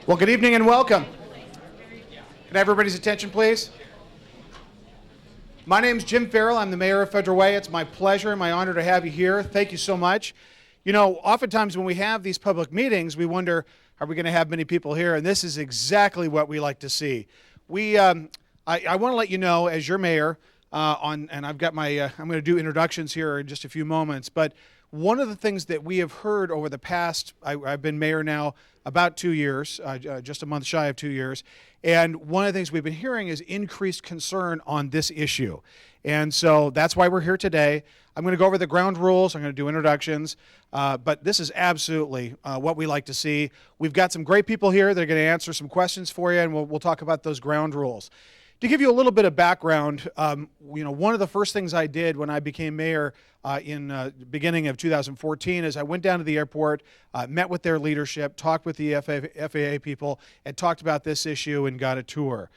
Well, good evening and welcome. Can I have everybody's attention, please? My name's Jim Farrell. I'm the mayor of Federal Way. It's my pleasure and my honor to have you here. Thank you so much. You know, oftentimes when we have these public meetings, we wonder, are we going to have many people here? And this is exactly what we like to see. I want to let you know, as your mayor, and I've got my, I'm going to do introductions here in just a few moments, but one of the things that we have heard over the past, I've been mayor now about 2 years, just a month shy of 2 years, and one of the things we've been hearing is increased concern on this issue. And so that's why we're here today. I'm going to go over the ground rules. I'm going to do introductions, but this is absolutely what we like to see. We've got some great people here that are going to answer some questions for you, and we'll talk about those ground rules. To give you a little bit of background, one of the first things I did when I became mayor in the beginning of 2014 is I went down to the airport, met with their leadership, talked with the FAA people, and talked about this issue and got a tour.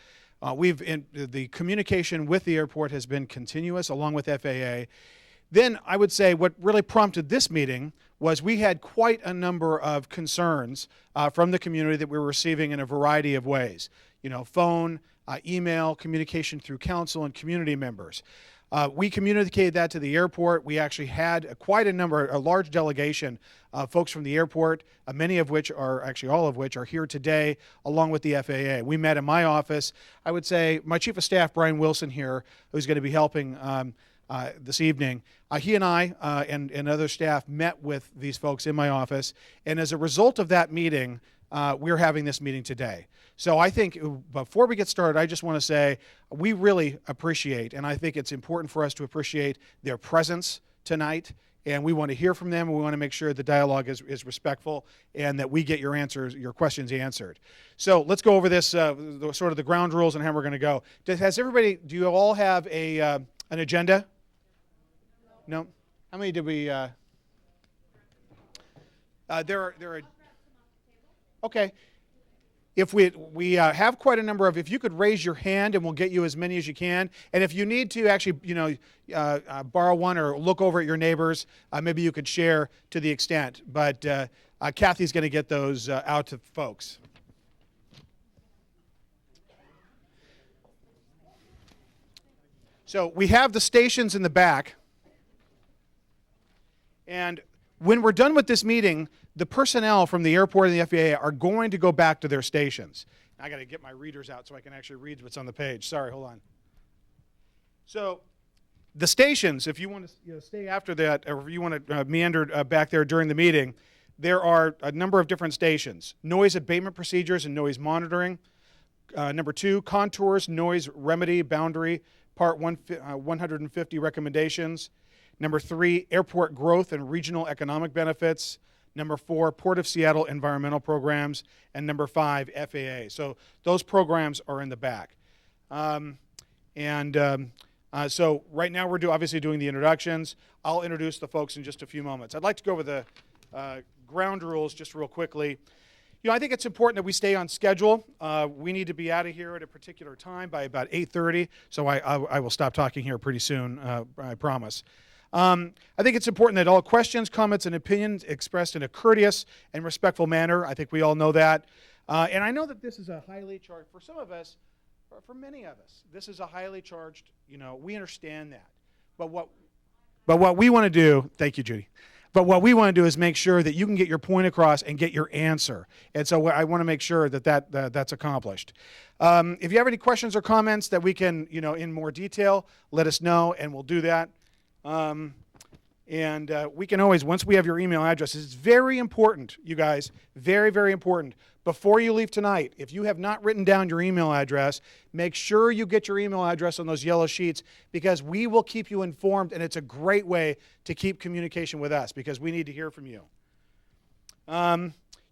The communication with the airport has been continuous along with FAA. Then I would say what really prompted this meeting was we had quite a number of concerns from the community that we were receiving in a variety of ways. You know, phone, email, communication through council and community members. We communicated that to the airport. We actually had quite a large delegation of folks from the airport, many of which are, actually all of which are here today, along with the FAA. We met in my office. I would say my Chief of Staff, Brian Wilson here, who's going to be helping this evening, he and I and other staff met with these folks in my office, and as a result of that meeting, we're having this meeting today. So I think before we get started, I just want to say we really appreciate, and I think it's important for us to appreciate their presence tonight, and we want to hear from them, and we want to make sure the dialogue is respectful and that we get your questions answered. So let's go over this, sort of the ground rules and how we're going to go. Do you all have an agenda? No? How many did we, there are, okay. If we have quite a number of, if you could raise your hand and we'll get you as many as you can. And if you need to actually, borrow one or look over at your neighbors, maybe you could share to the extent. But Kathy's going to get those out to folks. So we have the stations in the back. And when we're done with this meeting, the personnel from the airport and the FAA are going to go back to their stations. I got to get my readers out so I can actually read what's on the page. Sorry, hold on. So the stations, if you want to stay after that, or if you want to meander back there during the meeting, there are a number of different stations. Noise abatement procedures and noise monitoring. Number 2, contours, noise remedy, boundary, part 150 recommendations. Number 3, airport growth and regional economic benefits. Number 4, Port of Seattle environmental programs. And number 5, FAA. So those programs are in the back. So right now we're obviously doing the introductions. I'll introduce the folks in just a few moments. I'd like to go over the ground rules just real quickly. I think it's important that we stay on schedule. We need to be out of here at a particular time by about 8:30. So I will stop talking here pretty soon, I promise. I think it's important that all questions, comments, and opinions expressed in a courteous and respectful manner. I think we all know that. And I know that this is a highly charged, for some of us, for many of us, this is a highly charged, we understand that. But what we want to do, thank you, Judy. But what we want to do is make sure that you can get your point across and get your answer. And so I want to make sure that's accomplished. If you have any questions or comments that we can, in more detail, let us know, and we'll do that. We can always, once we have your email address, it's very important, you guys, very, very important. Before you leave tonight, if you have not written down your email address, make sure you get your email address on those yellow sheets, because we will keep you informed, and it's a great way to keep communication with us, because we need to hear from you.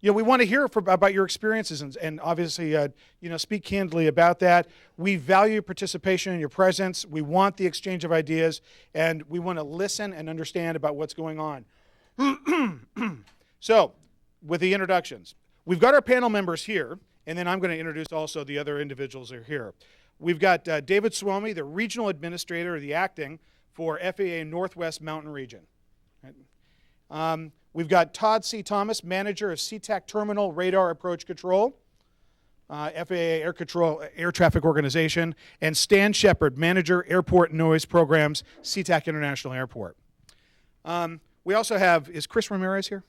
We want to hear about your experiences and obviously, speak candidly about that. We value participation and your presence. We want the exchange of ideas, and we want to listen and understand about what's going on. So, with the introductions, we've got our panel members here, and then I'm going to introduce also the other individuals that are here. We've got David Suomi, the Regional Administrator, the acting for FAA Northwest Mountain Region. We've got Todd C. Thomas, Manager of SeaTac Terminal Radar Approach Control. FAA Air Traffic Organization, and Stan Shepard, Manager, Airport Noise Programs, SeaTac International Airport. We also have, is Chris Ramirez here?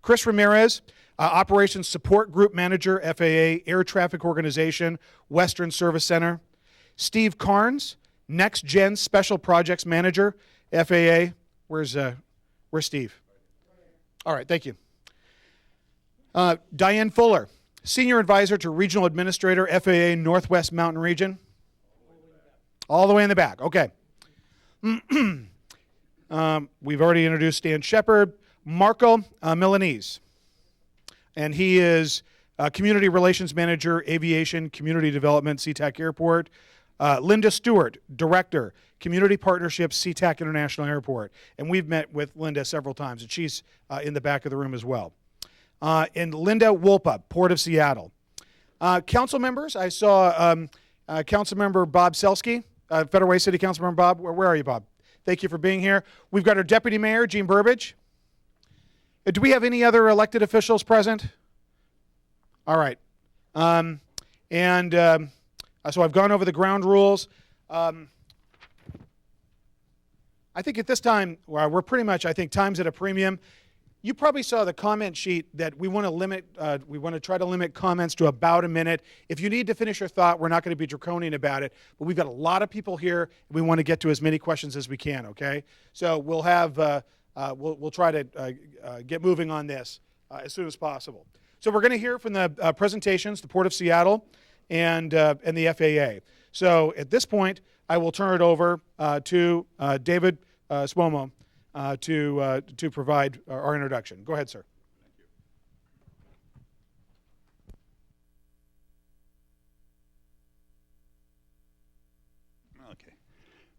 Chris Ramirez, Operations Support Group Manager, FAA Air Traffic Organization, Western Service Center. Steve Carnes, Next Gen Special Projects Manager, FAA. Where's Steve? All right, thank you. Diane Fuller, Senior Advisor to Regional Administrator, FAA Northwest Mountain Region. All the way in the back, okay. We've already introduced Stan Shepard. Marco Milanese, and he is Community Relations Manager, Aviation Community Development, SeaTac Airport. Linda Stewart, Director, Community Partnerships, SeaTac International Airport. And we've met with Linda several times, and she's in the back of the room as well. And Linda Wolpa, Port of Seattle. Council members, I saw Council Member Bob Selski, Federal Way City Council Member Bob. Where are you, Bob? Thank you for being here. We've got our Deputy Mayor, Gene Burbidge. Do we have any other elected officials present? All right. So I've gone over the ground rules. I think at this time, we're pretty much, I think, time's at a premium. You probably saw the comment sheet that we want to limit, we want to try to limit comments to about a minute. If you need to finish your thought, we're not going to be draconian about it, but we've got a lot of people here, and we want to get to as many questions as we can, okay? So we'll have, we'll try to get moving on this as soon as possible. So we're going to hear from the presentations, the Port of Seattle and the FAA. So at this point, I will turn it over to David Swomo to provide our introduction. Go ahead, sir. Okay.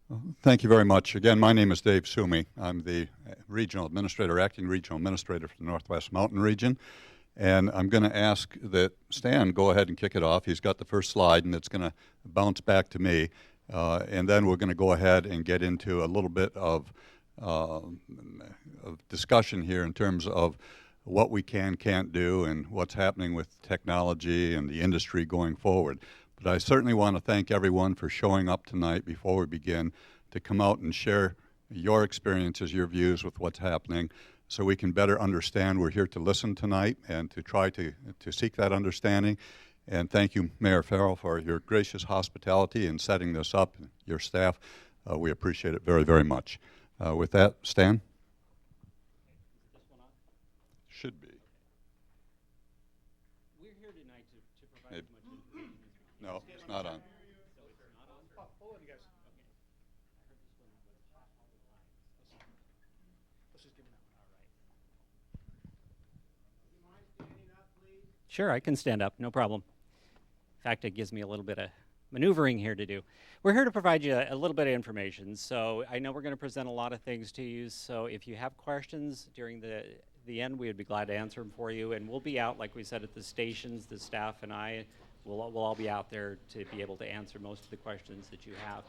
Well, thank you very much. Again, my name is Dave Sumi. I'm the Regional Administrator, Acting Regional Administrator for the Northwest Mountain Region. And I'm going to ask that Stan go ahead and kick it off. He's got the first slide, and it's going to bounce back to me. And then we're going to go ahead and get into a little bit of discussion here in terms of what we can't do and what's happening with technology and the industry going forward. But I certainly want to thank everyone for showing up tonight before we begin to come out and share your experiences, your views with what's happening so we can better understand. We're here to listen tonight and to try to seek that understanding. And thank you, Mayor Farrell, for your gracious hospitality in setting this up, your staff. We appreciate it very, very much. With that, Stan? Should be. We're here tonight to provide as much information as we can. No, it's not on. So it's not on? Oh, hold on, you guys. Okay. I heard this one was hot all the lines. Let's just give him that one. All right. Do you mind standing up, please? Sure, I can stand up, no problem. In fact, it gives me a little bit of maneuvering here to do. We're here to provide you a little bit of information. So I know we're going to present a lot of things to you. So if you have questions during the end, we would be glad to answer them for you. And we'll be out, like we said, at the stations. The staff and I will all be out there to be able to answer most of the questions that you have.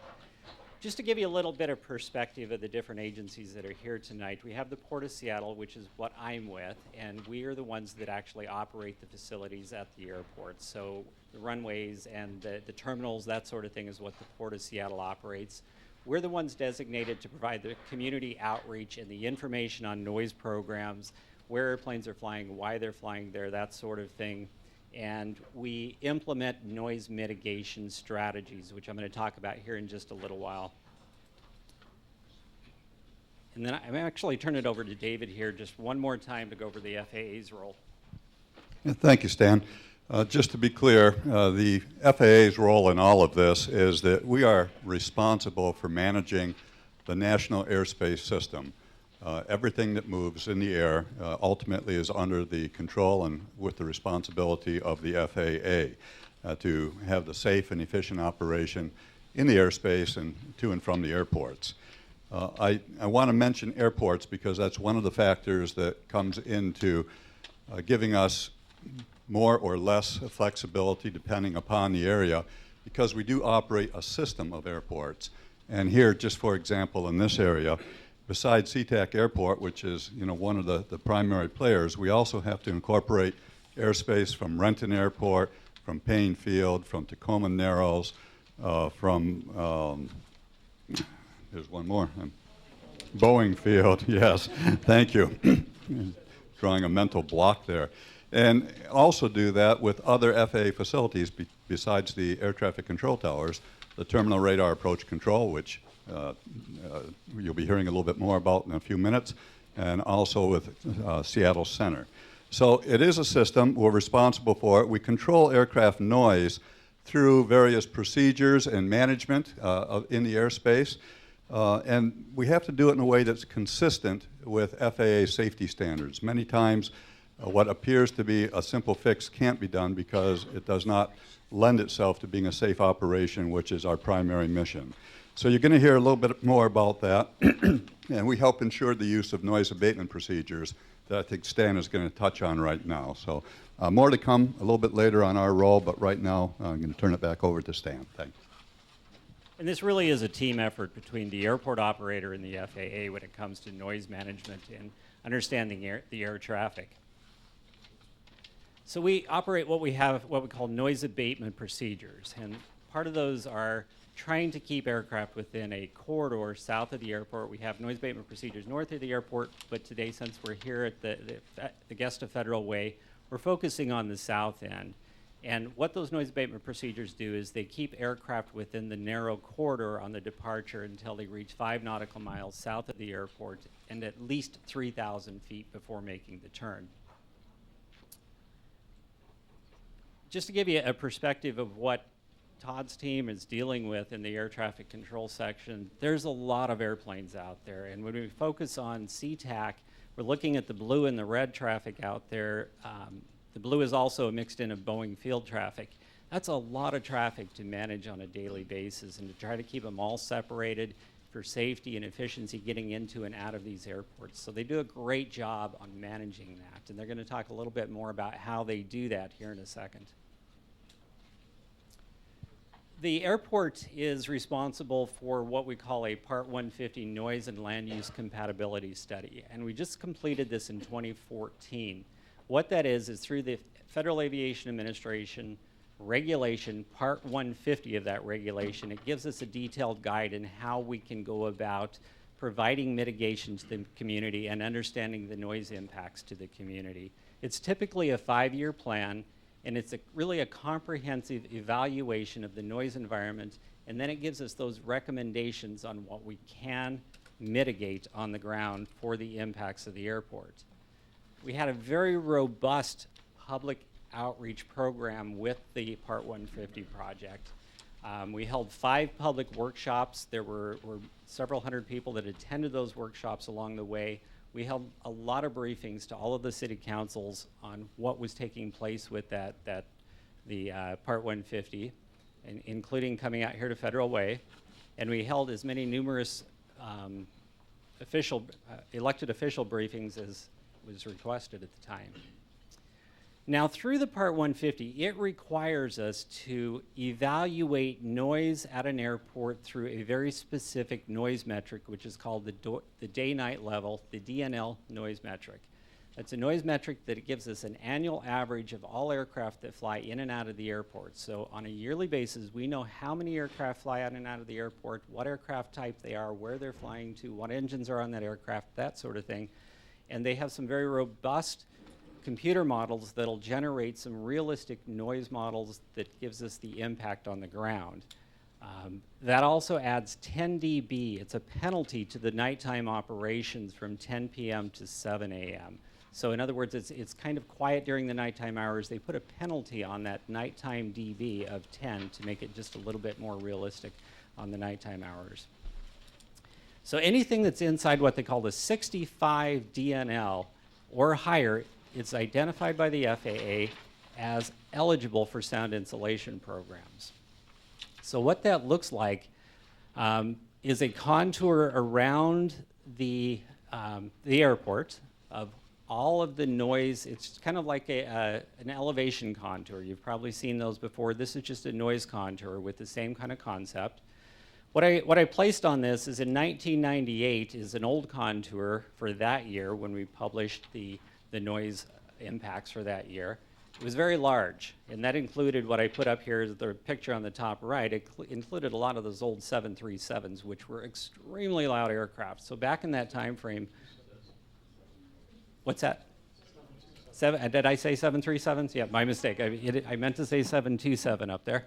Just to give you a little bit of perspective of the different agencies that are here tonight, we have the Port of Seattle, which is what I'm with, and we are the ones that actually operate the facilities at the airport. So the runways and the terminals, that sort of thing is what the Port of Seattle operates. We're the ones designated to provide the community outreach and the information on noise programs, where airplanes are flying, why they're flying there, that sort of thing. And we implement noise mitigation strategies, which I'm going to talk about here in just a little while. And then I'm actually turn it over to David here just one more time to go over the FAA's role. Yeah, thank you, Stan. Just to be clear, the FAA's role in all of this is that we are responsible for managing the national airspace system. Everything that moves in the air ultimately is under the control and with the responsibility of the FAA to have the safe and efficient operation in the airspace and to and from the airports. I want to mention airports because that's one of the factors that comes into giving us more or less flexibility depending upon the area, because we do operate a system of airports. And here, just for example, in this area, besides SeaTac Airport, which is one of the primary players, we also have to incorporate airspace from Renton Airport, from Payne Field, from Tacoma Narrows, from, there's one more, Boeing Field, yes, thank you. Drawing a mental block there. And also do that with other FAA facilities besides the air traffic control towers, the terminal radar approach control, which you'll be hearing a little bit more about in a few minutes, and also with Seattle Center. So it is a system. We're responsible for it. We control aircraft noise through various procedures and management in the airspace. And we have to do it in a way that's consistent with FAA safety standards. Many times, what appears to be a simple fix can't be done because it does not lend itself to being a safe operation, which is our primary mission. So you're going to hear a little bit more about that. And we help ensure the use of noise abatement procedures that I think Stan is going to touch on right now. So more to come a little bit later on our role, but right now I'm going to turn it back over to Stan. Thanks. And this really is a team effort between the airport operator and the FAA when it comes to noise management and understanding the air traffic. So we operate what we call noise abatement procedures, and part of those are trying to keep aircraft within a corridor south of the airport. We have noise abatement procedures north of the airport, but today, since we're here at the Guesta Federal Way, we're focusing on the south end. And what those noise abatement procedures do is they keep aircraft within the narrow corridor on the departure until they reach 5 nautical miles south of the airport and at least 3,000 feet before making the turn. Just to give you a perspective of what Todd's team is dealing with in the air traffic control section, there's a lot of airplanes out there. And when we focus on SeaTac, we're looking at the blue and the red traffic out there. The blue is also mixed in of Boeing field traffic. That's a lot of traffic to manage on a daily basis, and to try to keep them all separated for safety and efficiency getting into and out of these airports. So they do a great job on managing that, and they're going to talk a little bit more about how they do that here in a second. The airport is responsible for what we call a Part 150 noise and land use compatibility study, and we just completed this in 2014. What that is through the Federal Aviation Administration regulation, Part 150 of that regulation, it gives us a detailed guide in how we can go about providing mitigation to the community and understanding the noise impacts to the community. It's typically a 5-year plan, and it's really a comprehensive evaluation of the noise environment, and then it gives us those recommendations on what we can mitigate on the ground for the impacts of the airport. We had a very robust public outreach program with the Part 150 project. We held 5 public workshops. There were several hundred people that attended those workshops along the way. We held a lot of briefings to all of the city councils on what was taking place with the Part 150, including coming out here to Federal Way. And we held as many numerous elected official briefings as was requested at the time. Now, through the Part 150, it requires us to evaluate noise at an airport through a very specific noise metric, which is called the day-night level, the DNL noise metric. That's a noise metric that gives us an annual average of all aircraft that fly in and out of the airport. So on a yearly basis, we know how many aircraft fly out and out of the airport, what aircraft type they are, where they're flying to, what engines are on that aircraft, that sort of thing. And they have some very robust computer models that'll generate some realistic noise models that gives us the impact on the ground. That also adds 10 dB. It's a penalty to the nighttime operations from 10 p.m. to 7 a.m. So in other words, it's kind of quiet during the nighttime hours. They put a penalty on that nighttime dB of 10 to make it just a little bit more realistic on the nighttime hours. So anything that's inside what they call the 65 DNL or higher, it's identified by the FAA as eligible for sound insulation programs. So what that looks like is a contour around the airport of all of the noise. It's kind of like an elevation contour. You've probably seen those before. This is just a noise contour with the same kind of concept. What I placed on this is in 1998 is an old contour for that year when we published the noise impacts for that year. It was very large, and that included what I put up here is the picture on the top right. It included a lot of those old 737s, which were extremely loud aircraft. So back in that time frame, what's that? Did I say 737s? Yeah, my mistake. I meant to say 727 up there.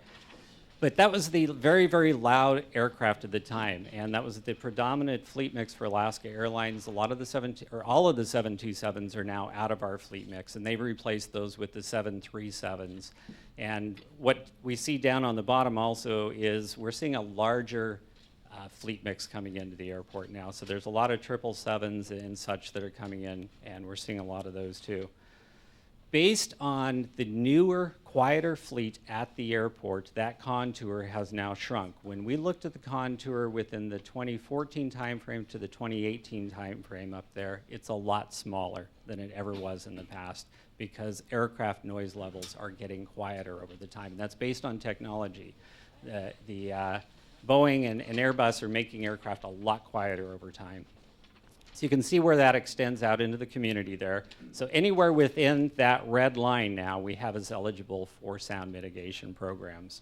But that was the very, very loud aircraft at the time, and that was the predominant fleet mix for Alaska Airlines. A lot of the all of the 727s are now out of our fleet mix, and they've replaced those with the 737s. And what we see down on the bottom also is we're seeing a larger fleet mix coming into the airport now. So there's a lot of 777s and such that are coming in, and we're seeing a lot of those too. Based on the newer, quieter fleet at the airport, that contour has now shrunk. When we looked at the contour within the 2014 timeframe to the 2018 timeframe up there, it's a lot smaller than it ever was in the past because aircraft noise levels are getting quieter over the time. And that's based on technology. The Boeing and Airbus are making aircraft a lot quieter over time. So you can see where that extends out into the community there. So anywhere within that red line now, we have as eligible for sound mitigation programs.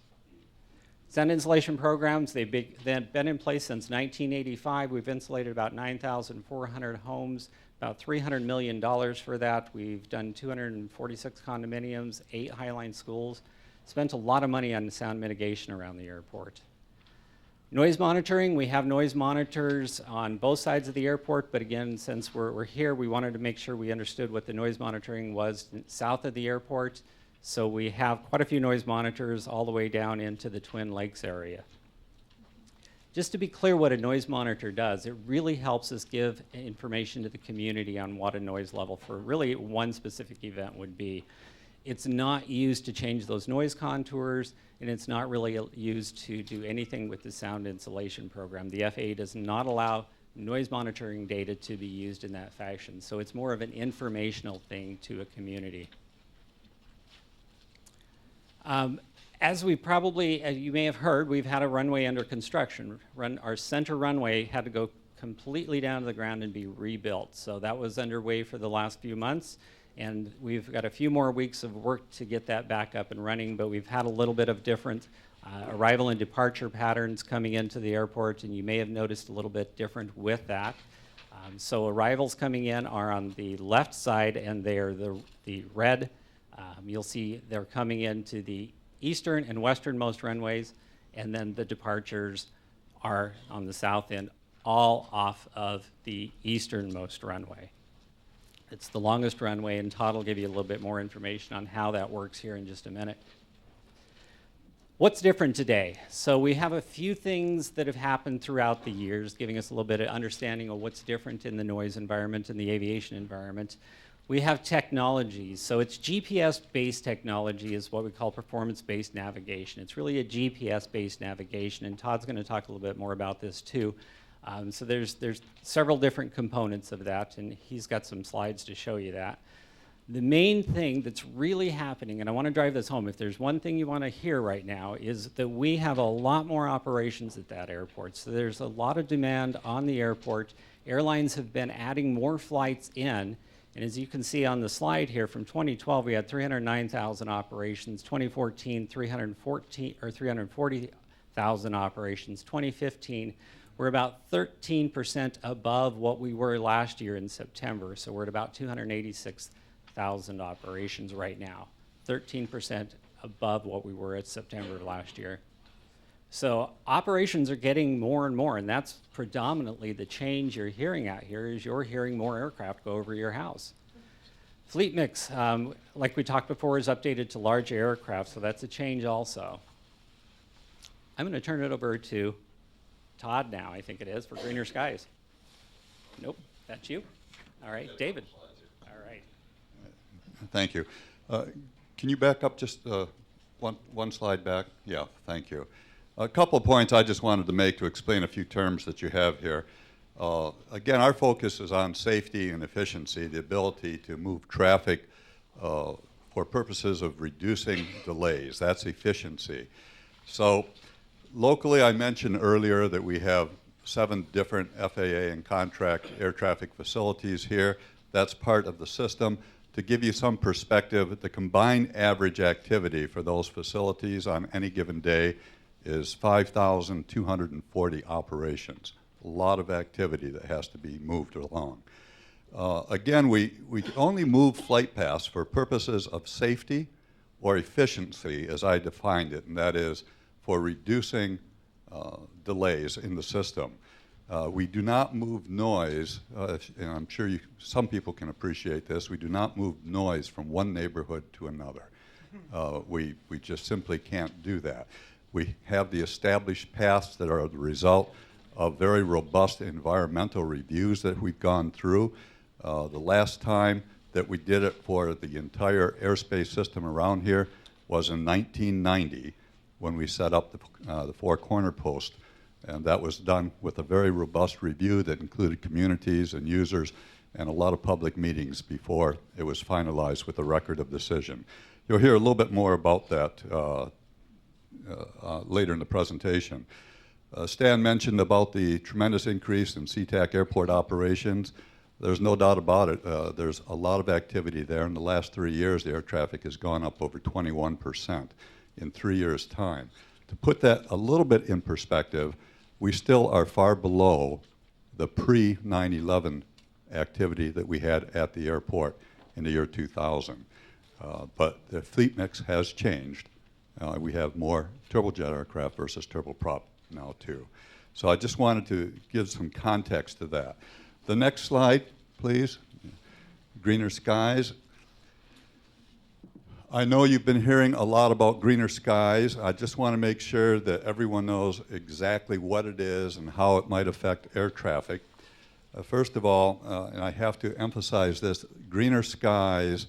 Sound insulation programs, they've been in place since 1985. We've insulated about 9,400 homes, about $300 million for that. We've done 246 condominiums, 8 Highline schools, spent a lot of money on sound mitigation around the airport. Noise monitoring, we have noise monitors on both sides of the airport, but again, since we're here, we wanted to make sure we understood what the noise monitoring was south of the airport. So we have quite a few noise monitors all the way down into the Twin Lakes area. Just to be clear what a noise monitor does, it really helps us give information to the community on what a noise level for really one specific event would be. It's not used to change those noise contours, and it's not really used to do anything with the sound insulation program. The FAA does not allow noise monitoring data to be used in that fashion, so it's more of an informational thing to a community. As we probably, as you may have heard, we've had a runway under construction. Our center runway had to go completely down to the ground and be rebuilt, so that was underway for the last few months. And we've got a few more weeks of work to get that back up and running, but we've had a little bit of different arrival and departure patterns coming into the airport, and you may have noticed a little bit different with that. So arrivals coming in are on the left side, and they are the red. You'll see they're coming into the eastern and westernmost runways, and then the departures are on the south end, all off of the easternmost runway. It's the longest runway, and Todd will give you a little bit more information on how that works here in just a minute. What's different today? So we have a few things that have happened throughout the years, giving us a little bit of understanding of what's different in the noise environment and the aviation environment. We have technologies. So it's GPS-based technology is what we call performance-based navigation. It's really a GPS-based navigation, and Todd's going to talk a little bit more about this too. So there's several different components of that, and he's got some slides to show you that. The main thing that's really happening, and I want to drive this home, if there's one thing you want to hear right now, is that we have a lot more operations at that airport. So there's a lot of demand on the airport. Airlines have been adding more flights in, and as you can see on the slide here, from 2012 we had 309,000 operations, 2014 340,000 operations, 2015 we're about 13% above what we were last year in September, so we're at about 286,000 operations right now, 13% above what we were at September last year. So operations are getting more and more, and that's predominantly the change you're hearing out here is you're hearing more aircraft go over your house. Fleet mix, like we talked before, is updated to large aircraft, so that's a change also. I'm going to turn it over to Todd now, I think it is, for Greener Skies. Nope, that's you. All right, David. All right. Thank you. Can you back up just one slide back? Yeah, thank you. A couple of points I just wanted to make to explain a few terms that you have here. Again, our focus is on safety and efficiency, the ability to move traffic for purposes of reducing delays. That's efficiency. So locally, I mentioned earlier that we have 7 different FAA and contract air traffic facilities here. That's part of the system. To give you some perspective, the combined average activity for those facilities on any given day is 5,240 operations. A lot of activity that has to be moved along. Again, we only move flight paths for purposes of safety or efficiency, as I defined it, and that is for reducing delays in the system. We do not move noise, and I'm sure some people can appreciate this, we do not move noise from one neighborhood to another. We just simply can't do that. We have the established paths that are the result of very robust environmental reviews that we've gone through. The last time that we did it for the entire airspace system around here was in 1990 when we set up the four corner post. And that was done with a very robust review that included communities and users and a lot of public meetings before it was finalized with a record of decision. You'll hear a little bit more about that later in the presentation. Stan mentioned about the tremendous increase in SeaTac airport operations. There's no doubt about it. There's a lot of activity there. In the last 3 years, the air traffic has gone up over 21% in 3 years' time. To put that a little bit in perspective, we still are far below the pre-9/11 activity that we had at the airport in the year 2000. But the fleet mix has changed. We have more turbojet aircraft versus turboprop now too. So I just wanted to give some context to that. The next slide, please. Greener skies. I know you've been hearing a lot about greener skies. I just want to make sure that everyone knows exactly what it is and how it might affect air traffic. First of all, and I have to emphasize this, greener skies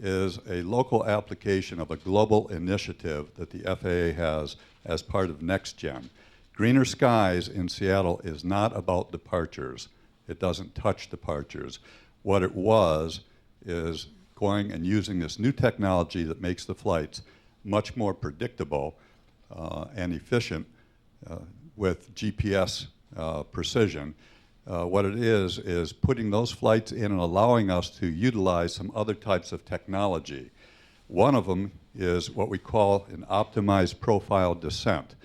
is a local application of a global initiative that the FAA has as part of NextGen. Greener skies in Seattle is not about departures. It doesn't touch departures. What it was is going and using this new technology that makes the flights much more predictable and efficient with GPS precision. What it is putting those flights in and allowing us to utilize some other types of technology. One of them is what we call an optimized profile descent,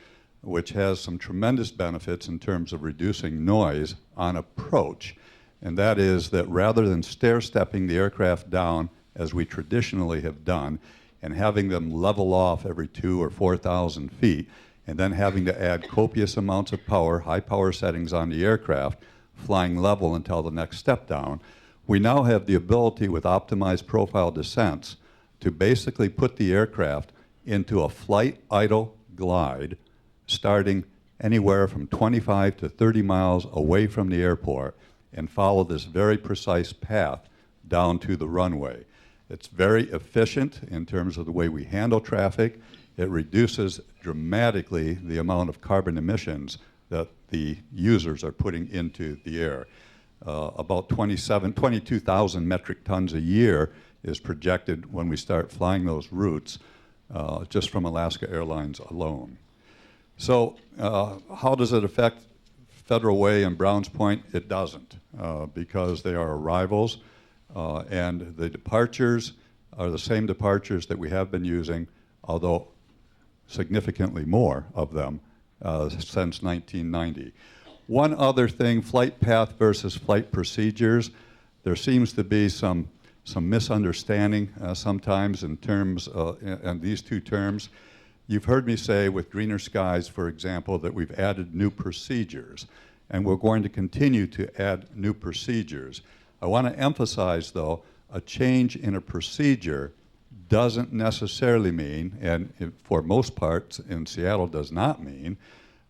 which has some tremendous benefits in terms of reducing noise on approach. And that is that rather than stair-stepping the aircraft down as we traditionally have done and having them level off every 2,000 or 4,000 feet and then having to add copious amounts of power, high power settings on the aircraft, flying level until the next step down, we now have the ability with optimized profile descents to basically put the aircraft into a flight idle glide starting anywhere from 25 to 30 miles away from the airport and follow this very precise path down to the runway. It's very efficient in terms of the way we handle traffic. It reduces dramatically the amount of carbon emissions that the users are putting into the air. About 22,000 metric tons a year is projected when we start flying those routes just from Alaska Airlines alone. So how does it affect Federal Way and Browns Point? It doesn't because they are arrivals and the departures are the same departures that we have been using, although significantly more of them since 1990. One other thing, flight path versus flight procedures. There seems to be some misunderstanding sometimes in terms in these two terms. You've heard me say with greener skies, for example, that we've added new procedures, and we're going to continue to add new procedures. I want to emphasize, though, a change in a procedure doesn't necessarily mean, and for most parts in Seattle does not mean,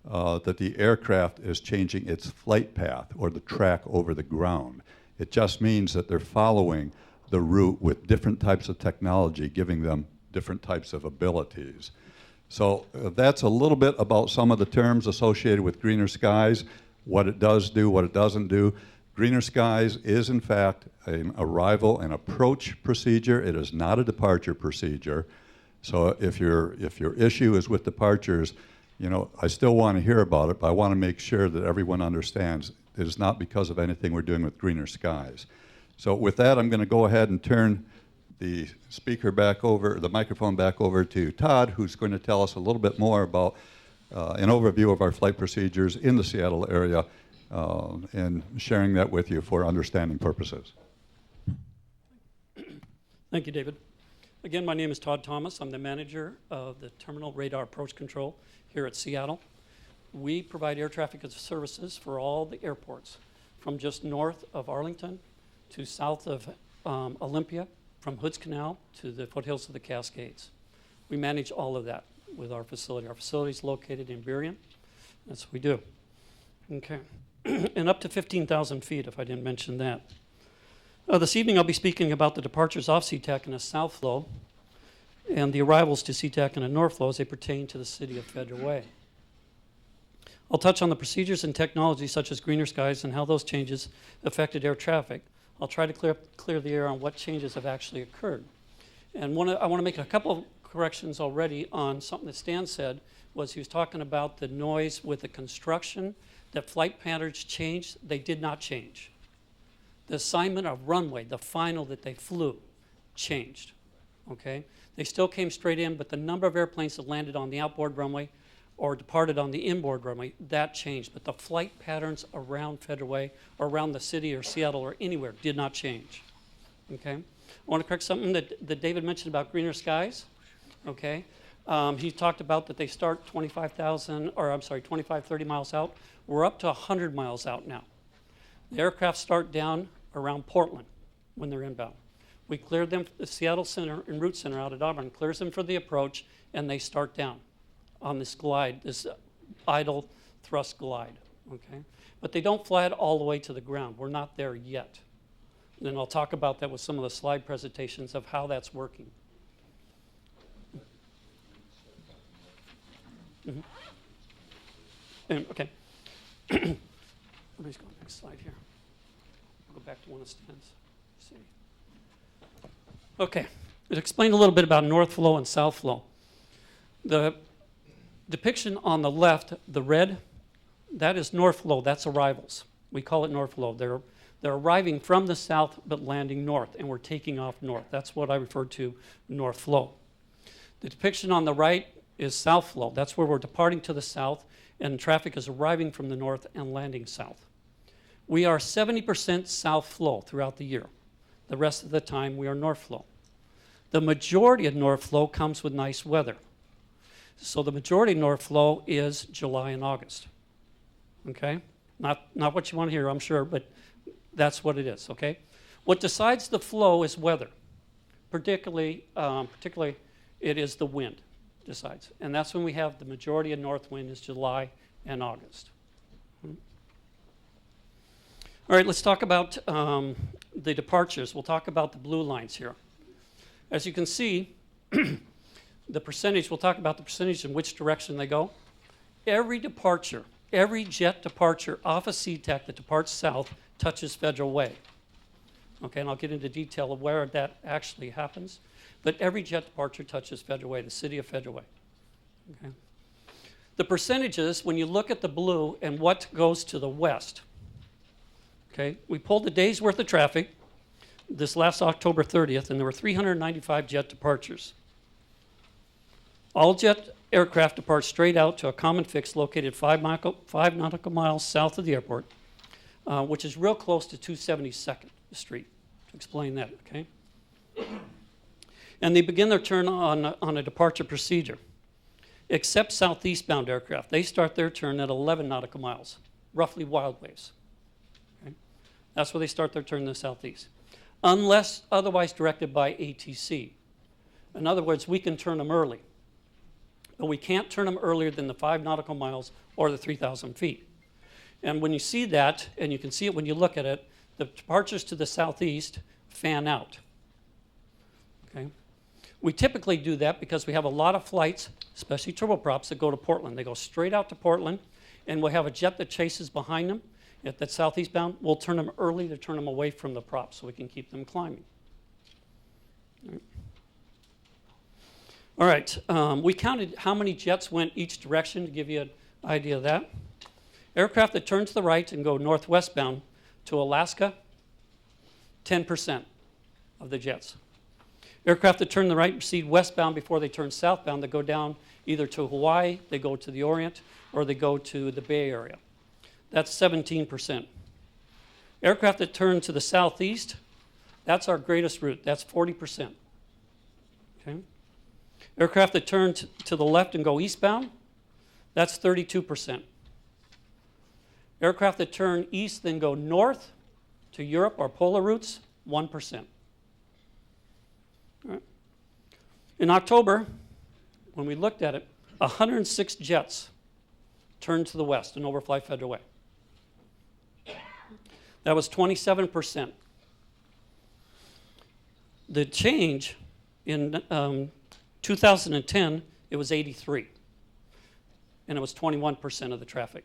that the aircraft is changing its flight path or the track over the ground. It just means that they're following the route with different types of technology, giving them different types of abilities. So that's a little bit about some of the terms associated with greener skies, what it does do, what it doesn't do. Greener skies is in fact an arrival and approach procedure. It is not a departure procedure. So if your issue is with departures, you know, I still want to hear about it, but I want to make sure that everyone understands it is not because of anything we're doing with greener skies. So with that, I'm going to go ahead and turn the the microphone back over to Todd, who's going to tell us a little bit more about an overview of our flight procedures in the Seattle area and sharing that with you for understanding purposes. Thank you, David. Again, my name is Todd Thomas. I'm the manager of the Terminal Radar Approach Control here at Seattle. We provide air traffic services for all the airports, from just north of Arlington to south of Olympia, from Hoods Canal to the foothills of the Cascades. We manage all of that with our facility. Our facility is located in Burien. That's what we do. Okay. And up to 15,000 feet, if I didn't mention that. This evening I'll be speaking about the departures off SeaTac in a south flow and the arrivals to SeaTac in a north flow as they pertain to the city of Federal Way. I'll touch on the procedures and technology such as greener skies and how those changes affected air traffic. I'll try to clear the air on what changes have actually occurred. And I want to make a couple of corrections already on something that Stan said. Was he was talking about the noise with the construction, that flight patterns changed. They did not change. The assignment of runway, the final that they flew, changed. Okay? They still came straight in, but the number of airplanes that landed on the outboard runway or departed on the inboard runway, that changed. But the flight patterns around Federal Way or around the city or Seattle or anywhere did not change. Okay? I want to correct something that David mentioned about greener skies. Okay? He talked about that they start 25, 30 miles out. We're up to 100 miles out now. The aircraft start down around Portland when they're inbound. We cleared them, the Seattle Center and Route Center out at Auburn clears them for the approach, and they start down on this glide, this idle thrust glide, okay? But they don't fly it all the way to the ground. We're not there yet. And I'll talk about that with some of the slide presentations of how that's working. Mm-hmm. Okay. Let me just go to the next slide here. I'll go back to one of Stan's. See. Okay. It explained a little bit about north flow and south flow. The depiction on the left, the red, that is north flow. That's arrivals. We call it north flow. They're arriving from the south but landing north, and we're taking off north. That's what I refer to north flow. The depiction on the right is south flow. That's where we're departing to the south, and traffic is arriving from the north and landing south. We are 70% south flow throughout the year. The rest of the time, we are north flow. The majority of north flow comes with nice weather. So the majority of north flow is July and August. Okay? Not what you want to hear, I'm sure, but that's what it is, okay? What decides the flow is weather. Particularly, it is the wind decides. And that's when we have the majority of north wind is July and August. All right, let's talk about the departures. We'll talk about the blue lines here. As you can see, the percentage, we'll talk about the percentage in which direction they go. Every departure, every jet departure off of SeaTac that departs south touches Federal Way. Okay, and I'll get into detail of where that actually happens. But every jet departure touches Federal Way, the city of Federal Way. Okay. The percentages, when you look at the blue and what goes to the west, okay, we pulled the day's worth of traffic this last October 30th, and there were 395 jet departures. All jet aircraft depart straight out to a common fix located 5 nautical miles south of the airport, which is real close to 272nd Street. To explain that, okay? And they begin their turn on a departure procedure. Except southeastbound aircraft. They start their turn at 11 nautical miles, roughly wild waves. Okay? That's where they start their turn in the southeast. Unless otherwise directed by ATC. In other words, we can turn them early. But we can't turn them earlier than the 5 nautical miles or the 3,000 feet. And when you see that, and you can see it when you look at it, the departures to the southeast fan out. Okay? We typically do that because we have a lot of flights, especially turboprops, that go to Portland. They go straight out to Portland, and we'll have a jet that chases behind them. If that's southeastbound, we'll turn them early to turn them away from the props so we can keep them climbing. All right, we counted how many jets went each direction to give you an idea of that. Aircraft that turn to the right and go northwestbound to Alaska, 10% of the jets. Aircraft that turn the right proceed westbound before they turn southbound. They go down either to Hawaii, they go to the Orient, or they go to the Bay Area. That's 17%. Aircraft that turn to the southeast, that's our greatest route. That's 40%. Okay? Aircraft that turn to the left and go eastbound, that's 32%. Aircraft that turn east then go north to Europe or polar routes, 1%. All right. In October, when we looked at it, 106 jets turned to the west and overfly Federal Way. That was 27%. The change in 2010, it was 83, and it was 21% of the traffic.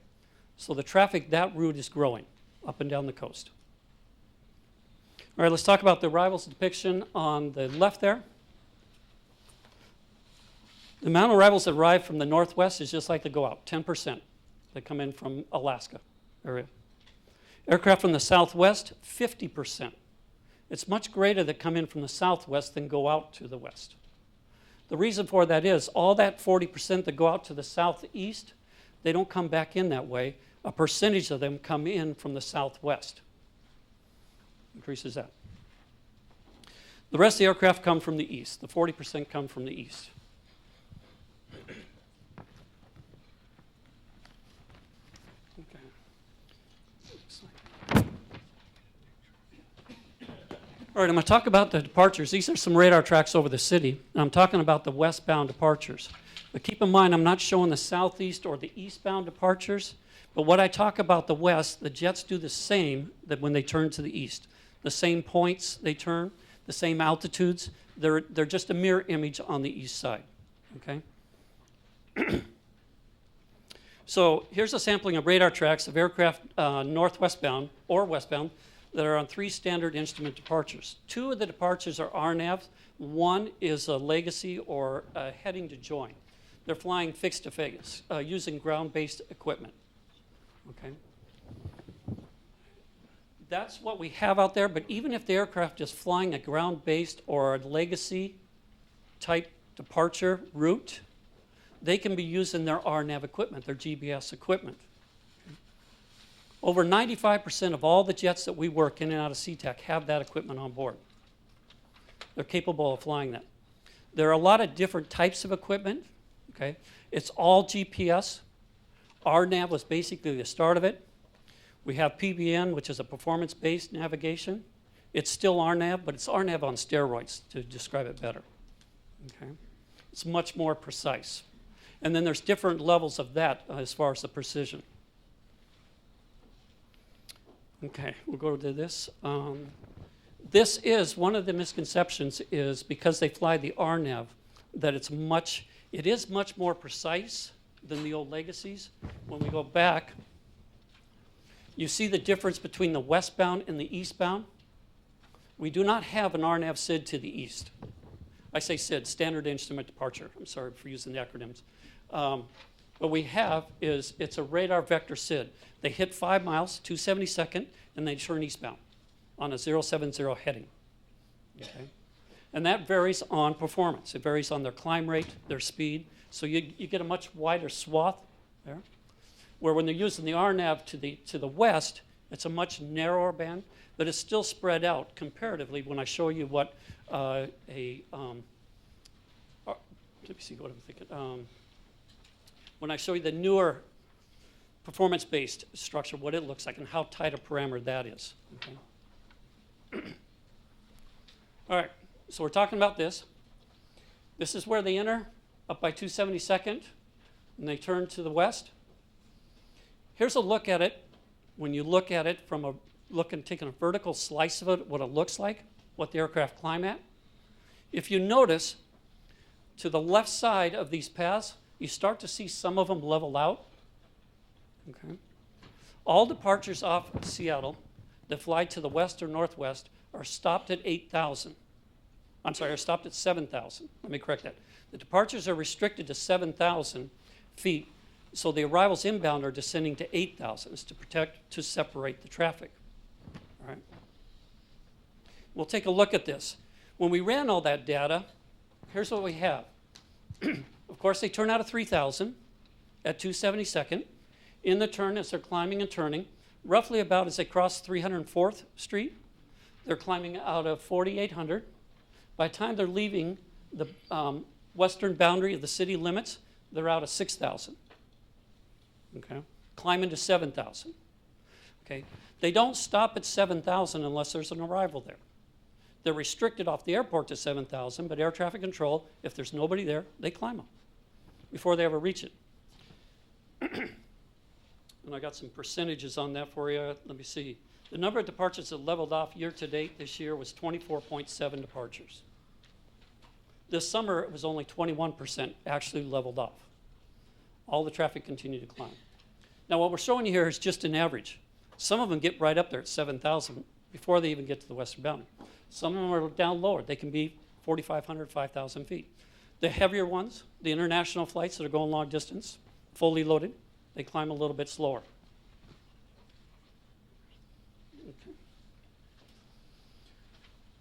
So the traffic, that route is growing up and down the coast. All right, let's talk about the arrivals depiction on the left there. The amount of arrivals that arrive from the northwest is just like they go out, 10% that come in from Alaska area. Aircraft from the southwest, 50%. It's much greater that come in from the southwest than go out to the west. The reason for that is all that 40% that go out to the southeast, they don't come back in that way. A percentage of them come in from the southwest. Increases that. The rest of the aircraft come from the east. The 40% come from the east. Okay. All right, I'm going to talk about the departures. These are some radar tracks over the city. And I'm talking about the westbound departures. But keep in mind, I'm not showing the southeast or the eastbound departures. But what I talk about the west, the jets do the same that when they turn to the east. The same points they turn, the same altitudes. They're just a mirror image on the east side. Okay? So here's a sampling of radar tracks of aircraft northwestbound or westbound that are on 3 standard instrument departures. 2 of the departures are RNAVs. 1 is a legacy or heading to join. They're flying fixed to Vegas using ground-based equipment. Okay. That's what we have out there, but even if the aircraft is flying a ground-based or a legacy type departure route, they can be using their RNAV equipment, their GBS equipment. Over 95% of all the jets that we work in and out of SeaTac have that equipment on board. They're capable of flying that. There are a lot of different types of equipment. Okay, it's all GPS. RNAV was basically the start of it. We have PBN, which is a performance-based navigation. It's still RNAV, but it's RNAV on steroids to describe it better. Okay, it's much more precise. And then there's different levels of that as far as the precision. Okay, we'll go to this. This is one of the misconceptions is because they fly the RNAV that it is much more precise than the old legacies. When we go back, you see the difference between the westbound and the eastbound. We do not have an RNAV SID to the east. I say SID, Standard Instrument Departure. I'm sorry for using the acronyms. What we have is it's a radar vector SID. They hit 5 miles, 272nd, and they turn eastbound on a 070 heading. Okay? And that varies on performance. It varies on their climb rate, their speed. So you get a much wider swath there. Where when they're using the RNAV to the west, it's a much narrower band, but it's still spread out comparatively when I show you what let me see what I'm thinking. When I show you the newer performance-based structure, what it looks like and how tight a parameter that is. Okay. All right, so we're talking about this. This is where they enter up by 272nd, and they turn to the west. Here's a look at it. When you look at it from taking a vertical slice of it, what it looks like, what the aircraft climb at. If you notice, to the left side of these paths, you start to see some of them level out. Okay. All departures off Seattle that fly to the west or northwest are stopped at 8,000. I'm sorry, are stopped at 7,000. Let me correct that. The departures are restricted to 7,000 feet, so the arrivals inbound are descending to 8,000 to separate the traffic. All right. We'll take a look at this. When we ran all that data, here's what we have. Of course, they turn out of 3,000 at 272nd. In the turn, as they're climbing and turning, roughly about as they cross 304th Street, they're climbing out of 4,800. By the time they're leaving the western boundary of the city limits, they're out of 6,000. Okay, climbing to 7,000. Okay, they don't stop at 7,000 unless there's an arrival there. They're restricted off the airport to 7,000, but air traffic control, if there's nobody there, they climb them before they ever reach it. And I got some percentages on that for you. Let me see. The number of departures that leveled off year to date this year was 24.7 departures. This summer, it was only 21% actually leveled off. All the traffic continued to climb. Now, what we're showing you here is just an average. Some of them get right up there at 7,000 before they even get to the western boundary. Some of them are down lower. They can be 4,500, 5,000 feet. The heavier ones, the international flights that are going long distance, fully loaded, they climb a little bit slower. Okay.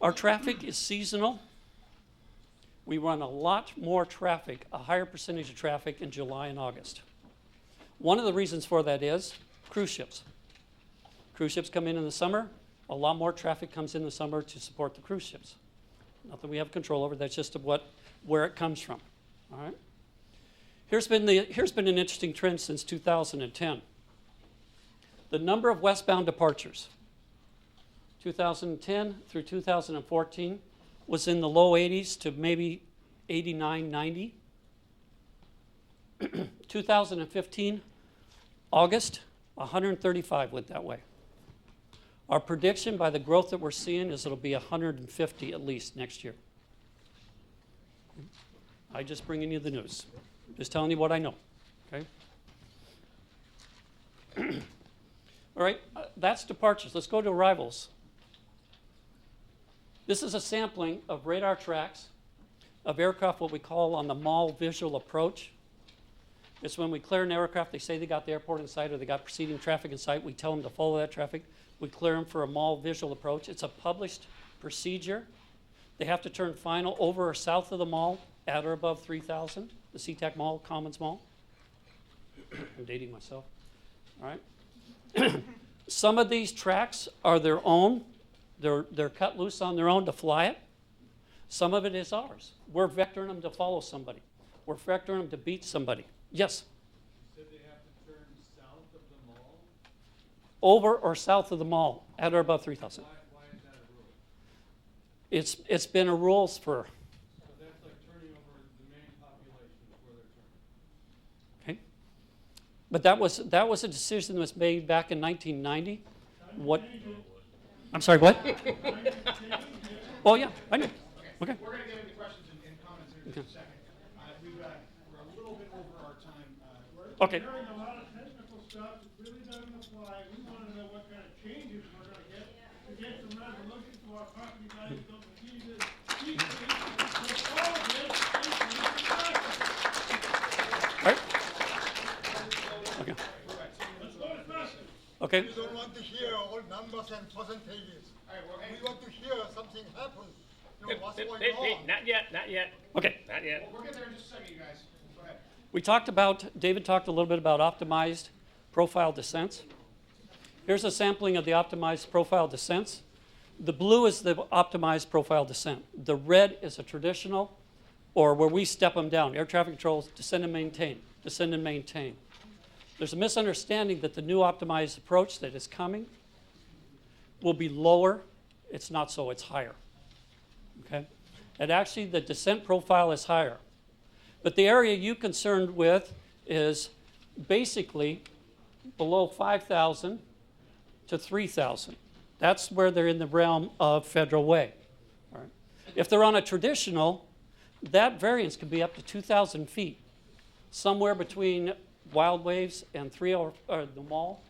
Our traffic is seasonal. We run a lot more traffic, a higher percentage of traffic in July and August. One of the reasons for that is cruise ships. Cruise ships come in the summer. A lot more traffic comes in the summer to support the cruise ships. Nothing we have control over. That's just where it comes from. All right. Here's been an interesting trend since 2010. The number of westbound departures, 2010 through 2014, was in the low 80s to maybe 89, 90. 2015, August, 135 went that way. Our prediction by the growth that we're seeing is it'll be 150 at least next year. I'm just bringing you the news. Just telling you what I know, okay? All right, that's departures. Let's go to arrivals. This is a sampling of radar tracks of aircraft, what we call on the mall visual approach. It's when we clear an aircraft, they say they got the airport in sight or they got preceding traffic in sight. We tell them to follow that traffic. We clear them for a mall visual approach. It's a published procedure. They have to turn final over or south of the mall at or above 3,000, the SeaTac Mall, Commons Mall. I'm dating myself. All right. Some of these tracks are their own. They're cut loose on their own to fly it. Some of it is ours. We're vectoring them to follow somebody. We're vectoring them to beat somebody. Yes? You said they have to turn south of the mall? Over or south of the mall at or above 3,000. Why is that a rule? It's been a rule for... So that's like turning over the main population before they're turning. Okay. But that was a decision that was made back in 1990. What? I'm sorry, what? Oh, yeah, I know. Okay. We're going to get into questions and comments here in just a second. We're a little bit over our time. Okay. We're hearing a lot of technical stuff. It really doesn't apply. We want to know what kind of changes we're going to get to get some resolution so our property values don't continue to decrease. With all of this, Right? Okay. let's go as fast as Okay. We don't want to hear all numbers and percentages. We want to hear something happen. You know, what's going on. Not yet, not yet, Okay. not yet. We'll get there in just a second, you guys. Go ahead. David talked a little bit about optimized profile descents. Here's a sampling of the optimized profile descents. The blue is the optimized profile descent. The red is a traditional, or where we step them down. Air traffic control, descend and maintain, descend and maintain. There's a misunderstanding that the new optimized approach that is coming will be lower. It's not so, it's higher. Okay? And actually, the descent profile is higher. But the area you concerned with is basically below 5,000 to 3,000. That's where they're in the realm of federal way. All right. If they're on a traditional, that variance could be up to 2,000 feet, somewhere between Wild Waves and the mall.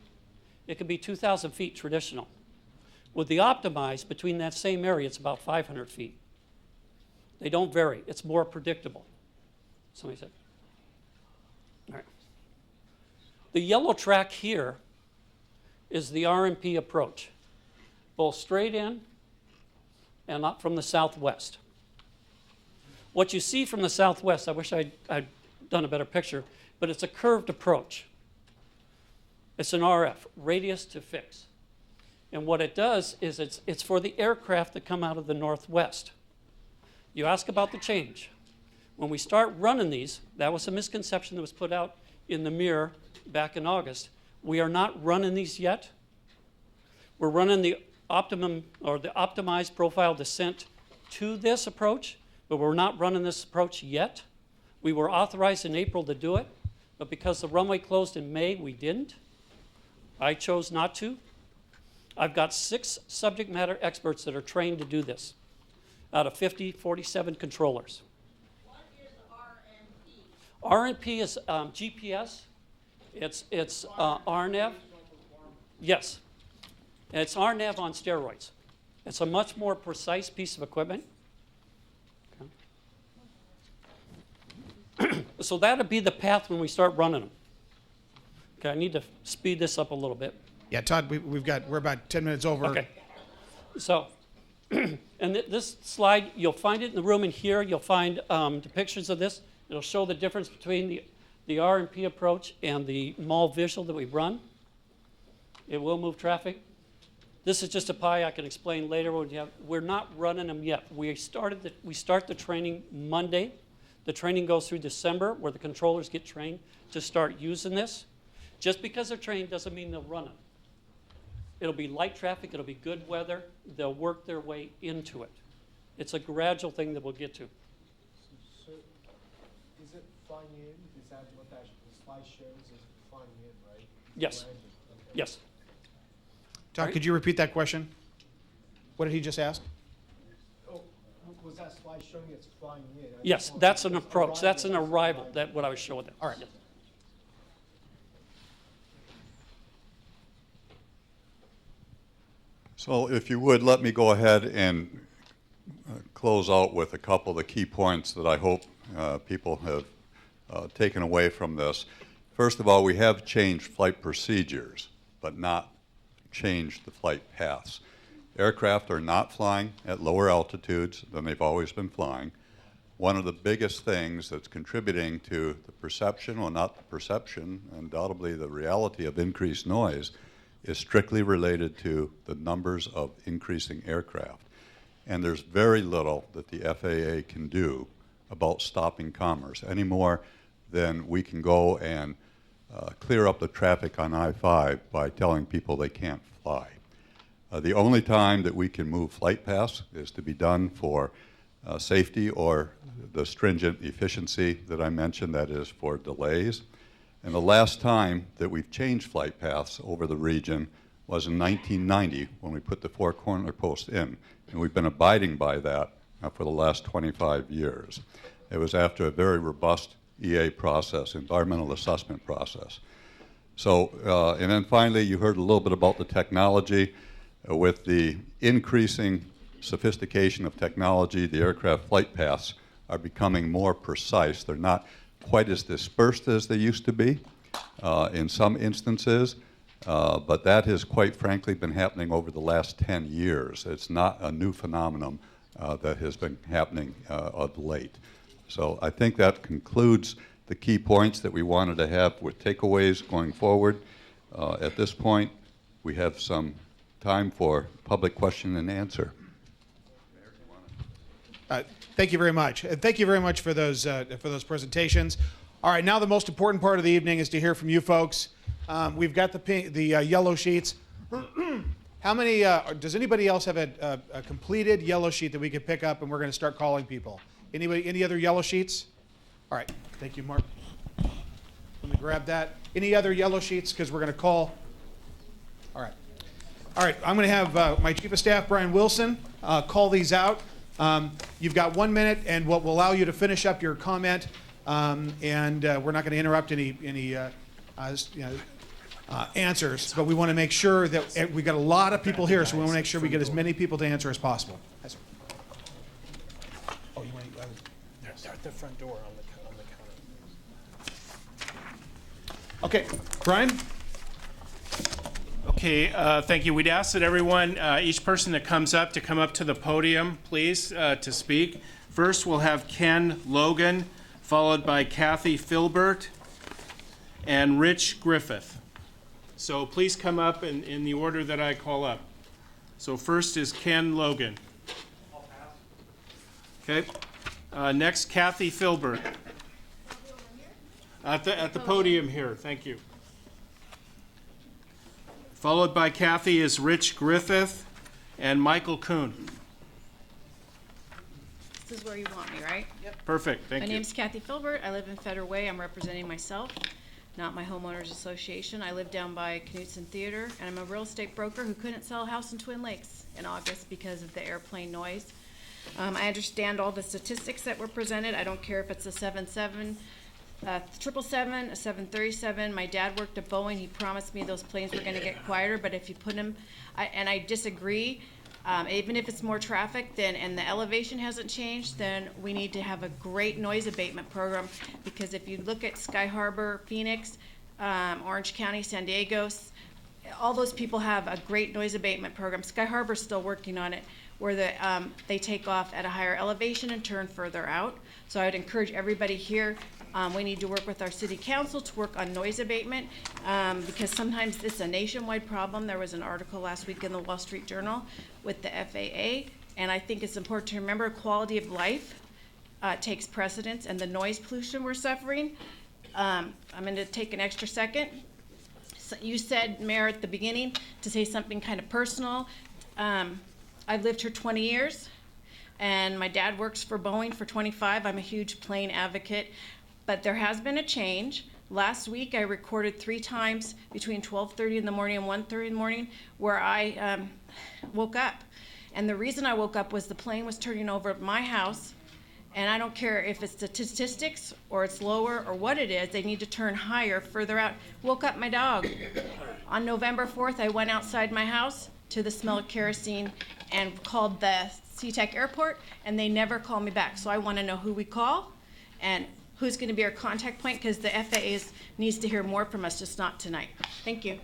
It could be 2,000 feet traditional. With the optimized, between that same area, it's about 500 feet. They don't vary. It's more predictable. Somebody said. All right. The yellow track here is the RMP approach. Both straight in and not from the southwest. What you see from the southwest, I wish I'd done a better picture, but it's a curved approach. It's an RF, radius to fix. And what it does is it's for the aircraft that come out of the northwest. You ask about the change. When we start running these, that was a misconception that was put out in the Mirror back in August. We are not running these yet. We're running the optimum or the optimized profile descent to this approach, but we're not running this approach yet. We were authorized in April to do it, but because the runway closed in May, we didn't. I chose not to. I've got 6 subject matter experts that are trained to do this out of 47 controllers. What is RNP? RNP is GPS. It's RNAV. Yes. And it's RNAV on steroids. It's a much more precise piece of equipment. Okay. So that'll be the path when we start running them. Okay, I need to speed this up a little bit. Yeah, Todd, we're about 10 minutes over. Okay. So, and this slide, you'll find it in the room in here. You'll find depictions of this. It'll show the difference between the RNP approach and the MAL visual that we run. It will move traffic. This is just a pie I can explain later. We're not running them yet. We start the training Monday. The training goes through December, where the controllers get trained to start using this. Just because they're trained doesn't mean they'll run them. It'll be light traffic, it'll be good weather, they'll work their way into it. It's a gradual thing that we'll get to. So, is it flying in? Is that what that slide shows, is flying in, right? Yes. Okay. Yes. Todd, Right. could you repeat that question? What did he just ask? Oh, was that slide showing it's flying in? I Yes, just want- that's an it's approach, that's an arrival. arrival, that what I was showing them. All right. Yes. So if you would, let me go ahead and close out with a couple of the key points that I hope people have taken away from this. First of all, we have changed flight procedures, but not changed the flight paths. Aircraft are not flying at lower altitudes than they've always been flying. One of the biggest things that's contributing to the perception, well, not the perception, undoubtedly the reality of increased noise, is strictly related to the numbers of increasing aircraft. And there's very little that the FAA can do about stopping commerce, any more than we can go and clear up the traffic on I-5 by telling people they can't fly. The only time that we can move flight paths is to be done for safety or the stringent efficiency that I mentioned, that is for delays. And the last time that we've changed flight paths over the region was in 1990 when we put the 4 corner posts in. And we've been abiding by that for the last 25 years. It was after a very robust EA process, environmental assessment process. So, and then finally, you heard a little bit about the technology. With the increasing sophistication of technology, the aircraft flight paths are becoming more precise. They're not quite as dispersed as they used to be in some instances, but that has quite frankly been happening over the last 10 years. It's not a new phenomenon that has been happening of late. So I think that concludes the key points that we wanted to have with takeaways going forward. At this point, we have some time for public question and answer. Thank you very much. And thank you very much for those presentations. All right, now the most important part of the evening is to hear from you folks. We've got the yellow sheets. How many, does anybody else have a completed yellow sheet that we could pick up and we're going to start calling people? Anybody, any other yellow sheets? All right, thank you, Mark. Let me grab that. Any other yellow sheets, because we're going to call. All right. All right, I'm going to have my Chief of Staff, Brian Wilson, call these out. You've got 1 minute, and what will allow you to finish up your comment, and we're not going to interrupt any answers, but we want to make sure that we've got a lot of people here, so we want to make sure we get as many people to answer as possible. Yes, sir. Oh, you want to? They're at the front door on the counter. Okay, Brian. Okay. Okay, thank you. We'd ask that everyone, each person that comes up, to come up to the podium, please, to speak. First, we'll have Ken Logan, followed by Kathy Filbert and Rich Griffith. So please come up in the order that I call up. So first is Ken Logan. Okay. Next, Kathy Filbert. At the podium here, thank you. Followed by Kathy is Rich Griffith and Michael Kuhn. This is where you want me, right? Yep. Perfect, thank My you. name's Kathy Filbert. I live in Federal Way. I'm representing myself, not my homeowners association. I live down by Knutson Theater, and I'm a real estate broker who couldn't sell a house in Twin Lakes in August because of the airplane noise. I understand all the statistics that were presented. I don't care if it's a 777, 777, a 737. My dad worked at Boeing. He promised me those planes were going to get quieter, but if you put them, and I disagree, even if it's more traffic then and the elevation hasn't changed, then we need to have a great noise abatement program, because if you look at Sky Harbor, Phoenix, Orange County, San Diego, all those people have a great noise abatement program. Sky Harbor's still working on it, where they take off at a higher elevation and turn further out. So I would encourage everybody here, we need to work with our city council to work on noise abatement, because sometimes it's a nationwide problem. There was an article last week in the Wall Street Journal with the FAA, and I think it's important to remember quality of life takes precedence, and the noise pollution we're suffering. I'm going to take an extra second. So you said, Mayor, at the beginning, to say something kind of personal. I've lived here 20 years, and my dad works for Boeing for 25. I'm a huge plane advocate, but there has been a change. Last week, I recorded 3 times between 12:30 in the morning and 1:30 in the morning where I woke up. And the reason I woke up was the plane was turning over at my house, and I don't care if it's statistics or it's lower or what it is, they need to turn higher, further out. Woke up my dog. On November 4th, I went outside my house to the smell of kerosene and called the SeaTac airport, and they never call me back. So I want to know who we call and who's going to be our contact point, because the FAA needs to hear more from us, just not tonight. Thank you.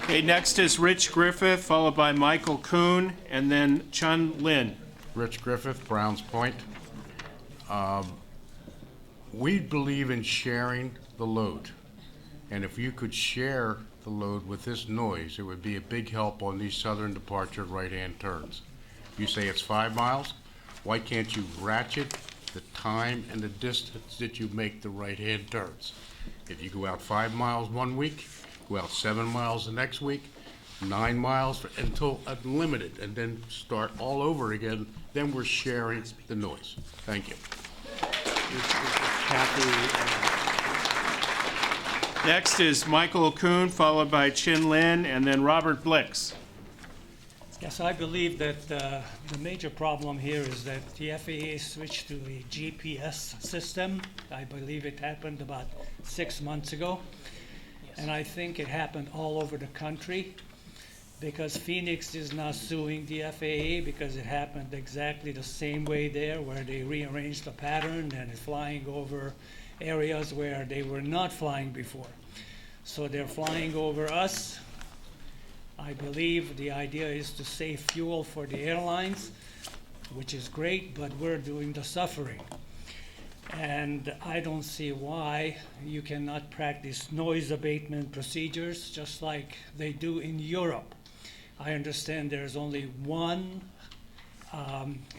Okay, next is Rich Griffith, followed by Michael Kuhn, and then Chun Lin. Rich Griffith, Browns Point. We believe in sharing the load. And if you could share the load with this noise, it would be a big help on these southern departure right-hand turns. You say it's 5 miles, why can't you ratchet the time and the distance that you make the right-hand turns? If you go out 5 miles one week, go out 7 miles the next week, 9 miles until unlimited, and then start all over again, then we're sharing the noise. Thank you. Next is Michael Kuhn, followed by Chin Lin, and then Robert Blix. Yes, I believe that the major problem here is that the FAA switched to a GPS system. I believe it happened about 6 months ago. And I think it happened all over the country, because Phoenix is now suing the FAA because it happened exactly the same way there, where they rearranged the pattern and it's flying over areas where they were not flying before. So they're flying over us. I believe the idea is to save fuel for the airlines, which is great, but we're doing the suffering. And I don't see why you cannot practice noise abatement procedures just like they do in Europe. I understand there's only one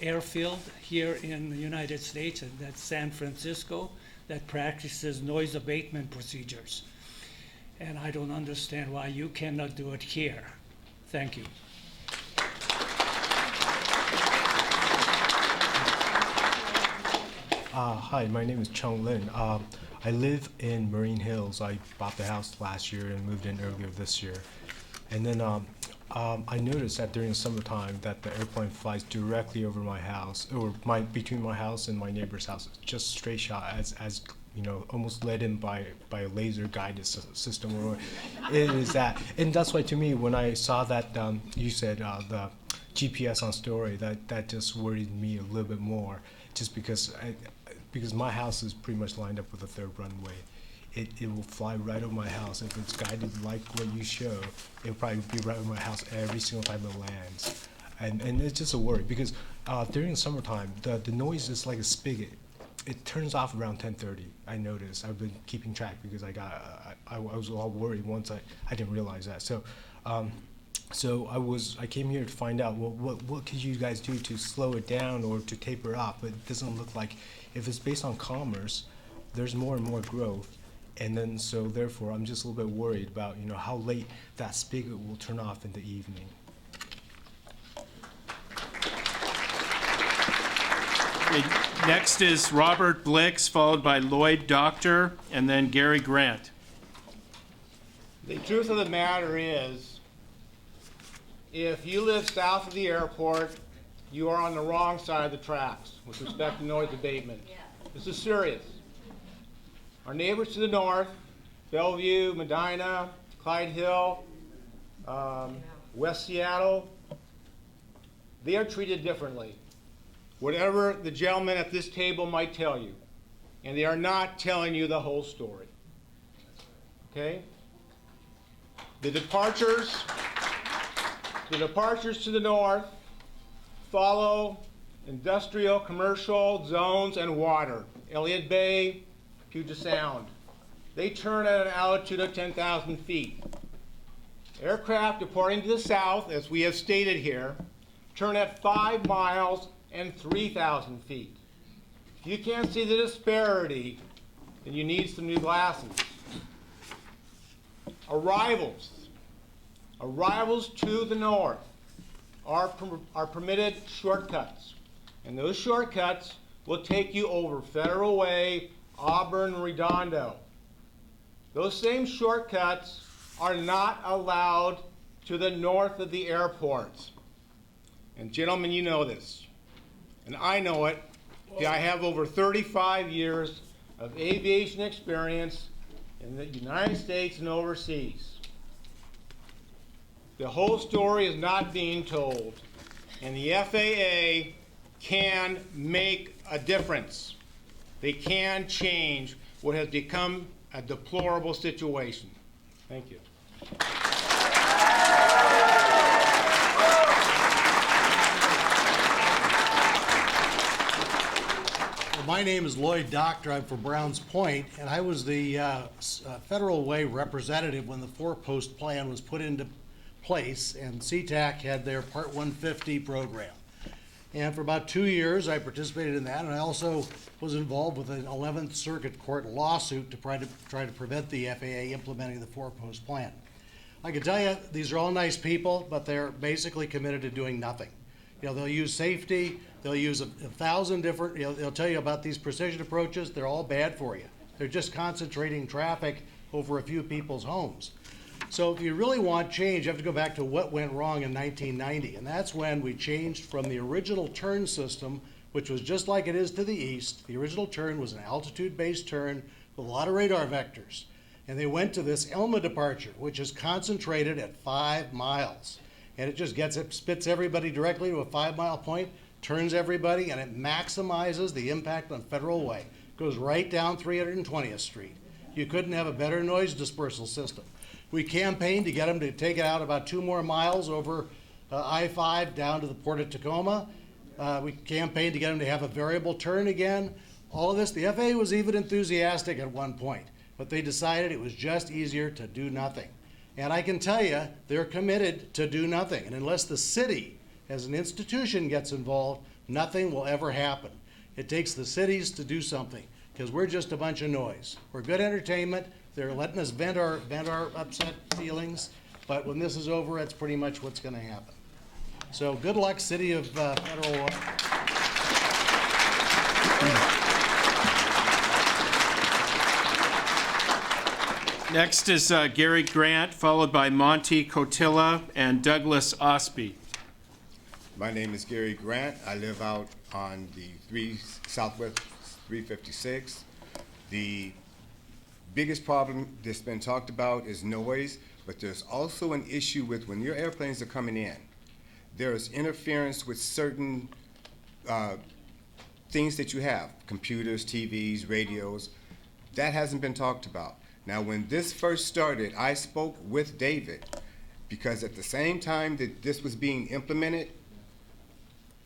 airfield here in the United States, and that's San Francisco, that practices noise abatement procedures. And I don't understand why you cannot do it here. Thank you. Hi, my name is Chung Lin. I live in Marine Hills. I bought the house last year and moved in earlier this year. And then I noticed that during the summertime that the airplane flies directly over my house, or between my house and my neighbor's house, just straight shot, as you know, almost led in by a laser guided system. Or it is that, and that's why to me, when I saw that you said the GPS on story, that just worried me a little bit more, just because because my house is pretty much lined up with the third runway. It will fly right over my house. If it's guided like what you show, it'll probably be right over my house every single time it lands. And it's just a worry because during the summertime, the noise is like a spigot. It turns off around 10:30. I noticed. I've been keeping track because I was all worried once I didn't realize that. So I came here to find out what could you guys do to slow it down or to taper it off. But it doesn't look like, if it's based on commerce, there's more and more growth. And then so therefore I'm just a little bit worried about how late that spigot will turn off in the evening. Okay, next is Robert Blix, followed by Lloyd Doctor, and then Gary Grant. The truth of the matter is, if you live south of the airport, you are on the wrong side of the tracks with respect to noise abatement. This is serious. Our neighbors to the north, Bellevue, Medina, Clyde Hill, West Seattle, they are treated differently. Whatever the gentleman at this table might tell you, and they are not telling you the whole story. Okay? The departures to the north follow industrial, commercial zones and water. Elliott Bay, Puget Sound. They turn at an altitude of 10,000 feet. Aircraft departing to the south, as we have stated here, turn at 5 miles and 3,000 feet. If you can't see the disparity, then you need some new glasses. Arrivals to the north are permitted shortcuts. And those shortcuts will take you over Federal Way, Auburn, Redondo. Those same shortcuts are not allowed to the north of the airports. And gentlemen, you know this. And I know it. I have over 35 years of aviation experience in the United States and overseas. The whole story is not being told. And the FAA can make a difference. They can change what has become a deplorable situation. Thank you. My name is Lloyd Doctor. I'm from Browns Point, and I was the Federal Way representative when the four-post plan was put into place, and SeaTac had their Part 150 program. And for about 2 years, I participated in that, and I also was involved with an 11th Circuit Court lawsuit to try to prevent the FAA implementing the four-post plan. I can tell you, these are all nice people, but they're basically committed to doing nothing. They'll use safety. They'll use a thousand different, they'll tell you about these precision approaches. They're all bad for you. They're just concentrating traffic over a few people's homes. So if you really want change, you have to go back to what went wrong in 1990. And that's when we changed from the original turn system, which was just like it is to the east. The original turn was an altitude-based turn with a lot of radar vectors. And they went to this ELMA departure, which is concentrated at 5 miles. And it just spits everybody directly to a 5-mile point, turns everybody, and it maximizes the impact on Federal Way. Goes right down 320th Street. You couldn't have a better noise dispersal system. We campaigned to get them to take it out about 2 more miles over I-5 down to the Port of Tacoma. We campaigned to get them to have a variable turn again. All of this, the FAA was even enthusiastic at one point, but they decided it was just easier to do nothing. And I can tell you, they're committed to do nothing. And unless the city, as an institution, gets involved, nothing will ever happen. It takes the cities to do something, because we're just a bunch of noise. We're good entertainment. They're letting us vent our upset feelings. But when this is over, that's pretty much what's going to happen. So good luck, City of Federal Way. Next is Gary Grant, followed by Monty Cotilla and Douglas Osby. My name is Gary Grant. I live out on the Southwest 356. The biggest problem that's been talked about is noise, but there's also an issue with when your airplanes are coming in. There's interference with certain things that you have, computers, TVs, radios, that hasn't been talked about. Now, when this first started, I spoke with David because at the same time that this was being implemented,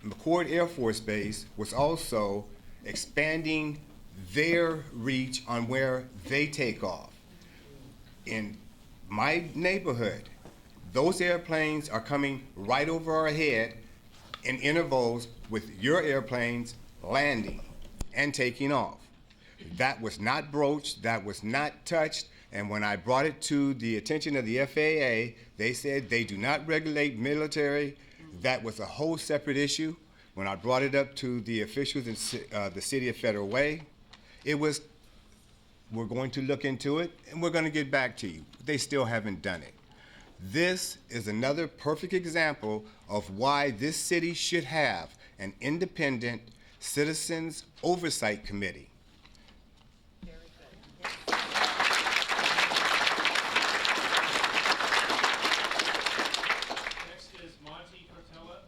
McCord Air Force Base was also expanding their reach on where they take off. In my neighborhood, those airplanes are coming right over our head in intervals with your airplanes landing and taking off. That was not broached, that was not touched, and when I brought it to the attention of the FAA, they said they do not regulate military. That was a whole separate issue. When I brought it up to the officials in the city of Federal Way, it was, we're going to look into it and we're going to get back to you. They still haven't done it. This is another perfect example of why this city should have an independent citizens oversight committee. Next is Monty Cortella,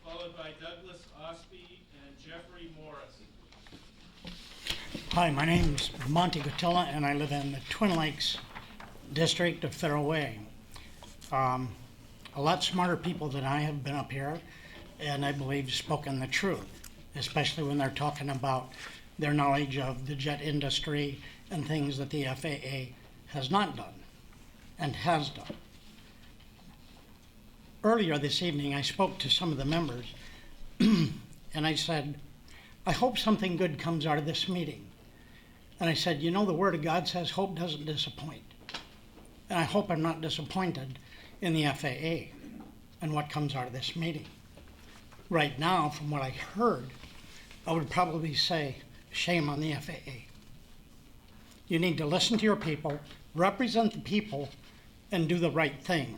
followed by Douglas Osby and Jeffrey Morris. Hi, my name's Monty Gotilla, and I live in the Twin Lakes district of Federal Way. A lot smarter people than I have been up here, and I believe spoken the truth, especially when they're talking about their knowledge of the jet industry and things that the FAA has not done and has done. Earlier this evening, I spoke to some of the members, and I said, I hope something good comes out of this meeting. And I said, you know, the Word of God says hope doesn't disappoint. And I hope I'm not disappointed in the FAA and what comes out of this meeting. Right now, from what I heard, I would probably say, shame on the FAA. You need to listen to your people, represent the people, and do the right thing.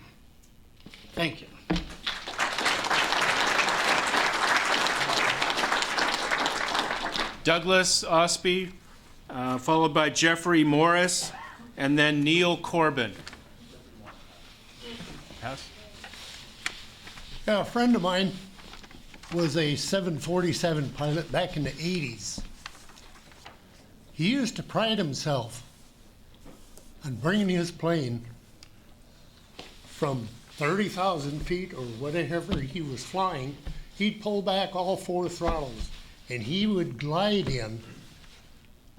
Thank you. Douglas Osby, followed by Jeffrey Morris, and then Neil Corbin. Pass. Yeah, a friend of mine was a 747 pilot back in the 80s. He used to pride himself on bringing his plane from 30,000 feet or whatever he was flying. He'd pull back all 4 throttles and he would glide in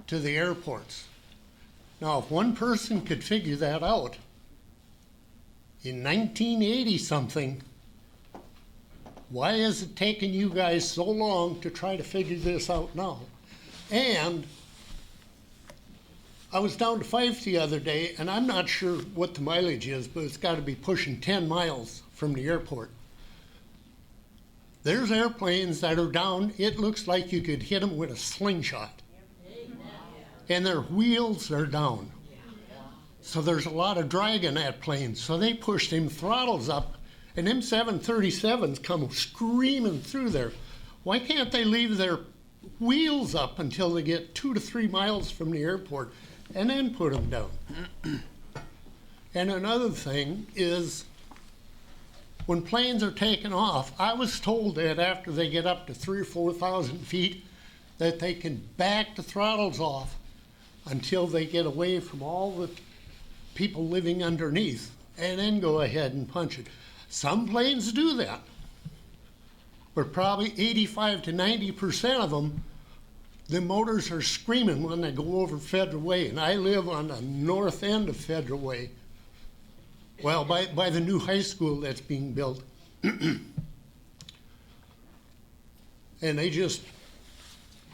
to the airports. Now, if one person could figure that out in 1980 something, why is it taking you guys so long to try to figure this out now? And I was down to Fife the other day, and I'm not sure what the mileage is, but it's got to be pushing 10 miles from the airport. There's airplanes that are down, it looks like you could hit them with a slingshot. And their wheels are down. So there's a lot of drag in that plane. So they push them throttles up, and them 737s come screaming through there. Why can't they leave their wheels up until they get 2 to 3 miles from the airport and then put them down? And another thing is, when planes are taking off, I was told that after they get up to 3,000 or 4,000 feet, that they can back the throttles off until they get away from all the people living underneath, and then go ahead and punch it. Some planes do that, but probably 85 to 90% of them, the motors are screaming when they go over Federal Way, and I live on the north end of Federal Way. Well, by the new high school that's being built. And they just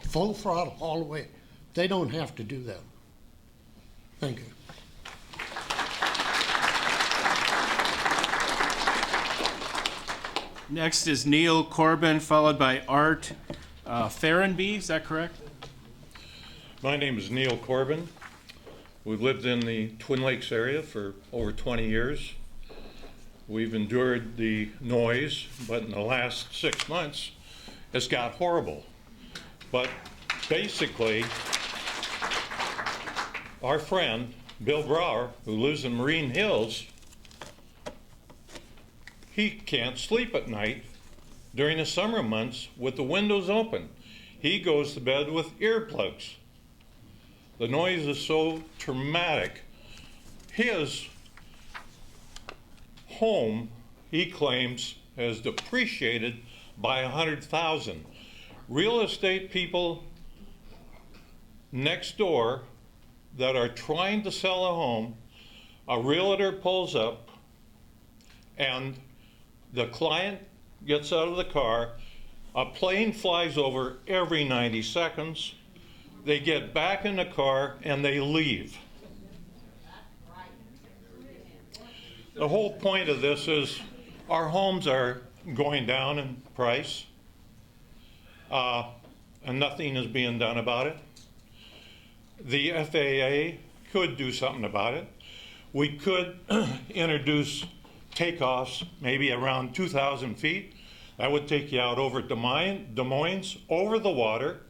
full throttle all the way. They don't have to do that. Thank you. Next is Neil Corbin, followed by Art Farrenby. Is that correct? My name is Neil Corbin. We've lived in the Twin Lakes area for over 20 years. We've endured the noise, but in the last 6 months, it's got horrible. But basically, our friend, Bill Brower, who lives in Marine Hills, he can't sleep at night during the summer months with the windows open. he goes to bed with earplugs. The noise is so traumatic. His home, he claims, has depreciated by 100,000. Real estate people next door that are trying to sell a home, a realtor pulls up and the client gets out of the car, a plane flies over every 90 seconds, they get back in the car and they leave. The whole point of this is our homes are going down in price, and nothing is being done about it. The FAA could do something about it. We could introduce takeoffs maybe around 2,000 feet. That would take you out over Des Moines, over the water,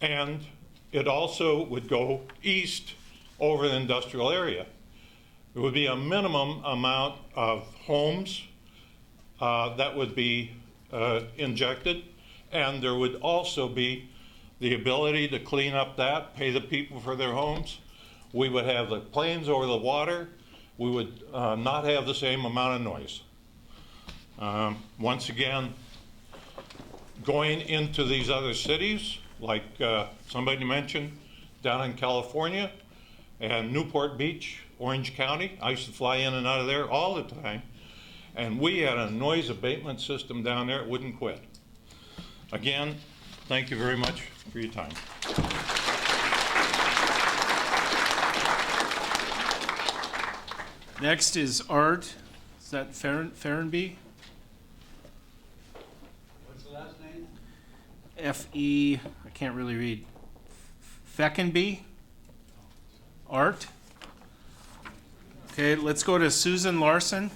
and it also would go east over the industrial area. It would be a minimum amount of homes that would be injected, and there would also be the ability to clean up that, pay the people for their homes. We would have the planes over the water. We would not have the same amount of noise. Once again, going into these other cities, like somebody mentioned down in California and Newport Beach, Orange County, I used to fly in and out of there all the time, and we had a noise abatement system down there. It wouldn't quit. Again, thank you very much for your time. Next is Art. Is that Ferenby? What's the last name? F-E, I can't really read. Feckenby? Art? Okay, let's go to Susan Larson,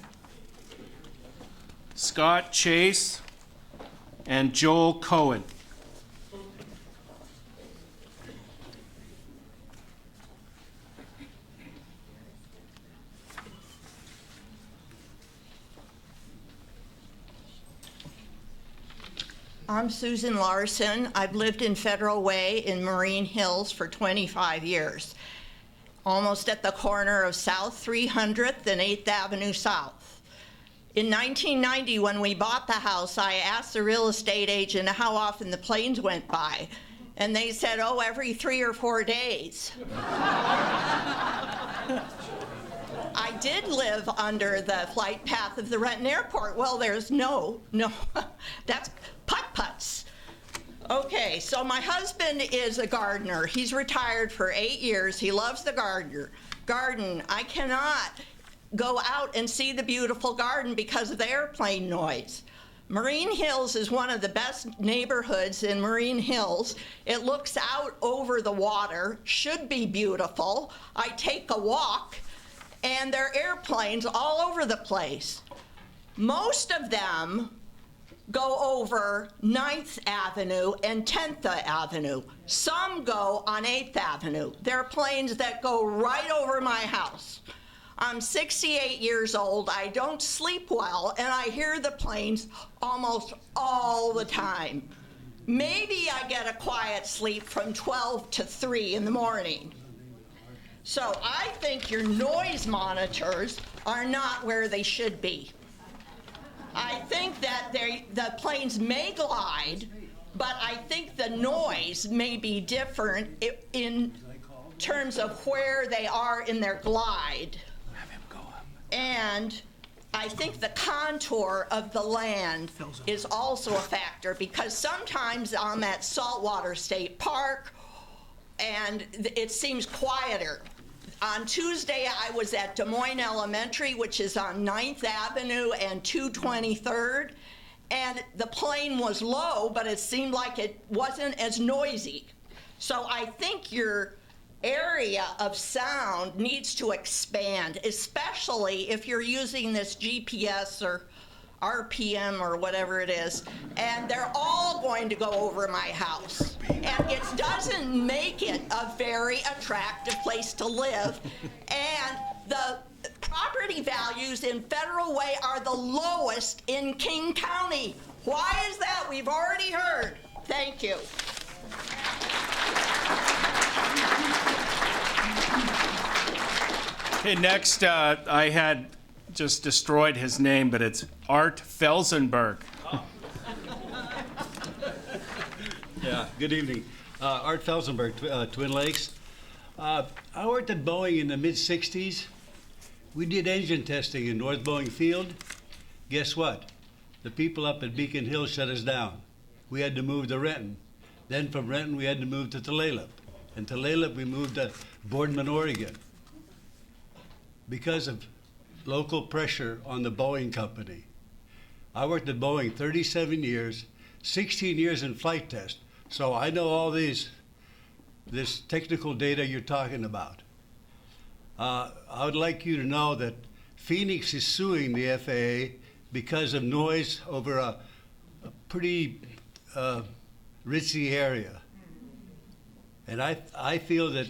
Scott Chase, and Joel Cohen. I'm Susan Larson. I've lived in Federal Way in Marine Hills for 25 years, almost at the corner of South 300th and 8th Avenue South. In 1990, when we bought the house, I asked the real estate agent how often the planes went by, and they said, oh, every 3 or 4 days. I did live under the flight path of the Renton Airport. Well, there's no, that's putt-putts. Okay, so my husband is a gardener. He's retired for 8 years. He loves the garden. I cannot go out and see the beautiful garden because of the airplane noise. Marine Hills is one of the best neighborhoods in Marine Hills. It looks out over the water, should be beautiful. I take a walk, and there are airplanes all over the place. Most of them go over 9th Avenue and 10th Avenue. Some go on 8th Avenue. There are planes that go right over my house. I'm 68 years old, I don't sleep well, and I hear the planes almost all the time. Maybe I get a quiet sleep from 12 to 3 in the morning. So I think your noise monitors are not where they should be. I think that the planes may glide, but I think the noise may be different in terms of where they are in their glide. And I think the contour of the land is also a factor, because sometimes I'm at Saltwater State Park and it seems quieter. On Tuesday, I was at Des Moines Elementary, which is on 9th Avenue and 223rd, and the plane was low, but it seemed like it wasn't as noisy. So I think your area of sound needs to expand, especially if you're using this GPS or RPM or whatever it is, and they're all going to go over my house. And it doesn't make it a very attractive place to live. And the property values in Federal Way are the lowest in King County. Why is that? We've already heard. Thank you. Okay, next, I had just destroyed his name, but it's Art Felsenberg. Yeah, good evening. Art Felsenberg, Twin Lakes. I worked at Boeing in the mid-'60s. We did engine testing in North Boeing Field. Guess what? The people up at Beacon Hill shut us down. We had to move to Renton. Then from Renton, we had to move to Tulalip. And Tulalip, we moved to Boardman, Oregon, because of local pressure on the Boeing company. I worked at Boeing 37 years, 16 years in flight test, so I know all this technical data you're talking about. I would like you to know that Phoenix is suing the FAA because of noise over a pretty ritzy area. And I feel that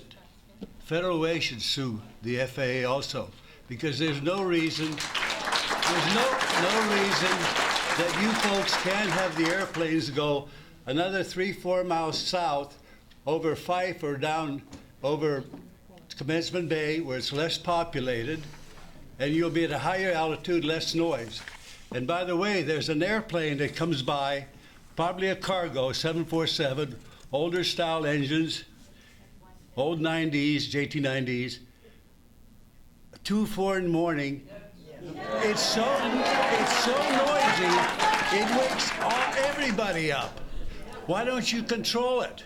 Federal Way should sue the FAA also, because there's no reason that you folks can't have the airplanes go another 3-4 miles south over Fife or down over Commencement Bay, where it's less populated, and you'll be at a higher altitude, less noise. And by the way, there's an airplane that comes by, probably a cargo, 747, older style engines, old 90s, JT90s, 2-4 in the morning. It's so noisy, it wakes everybody up. Why don't you control it?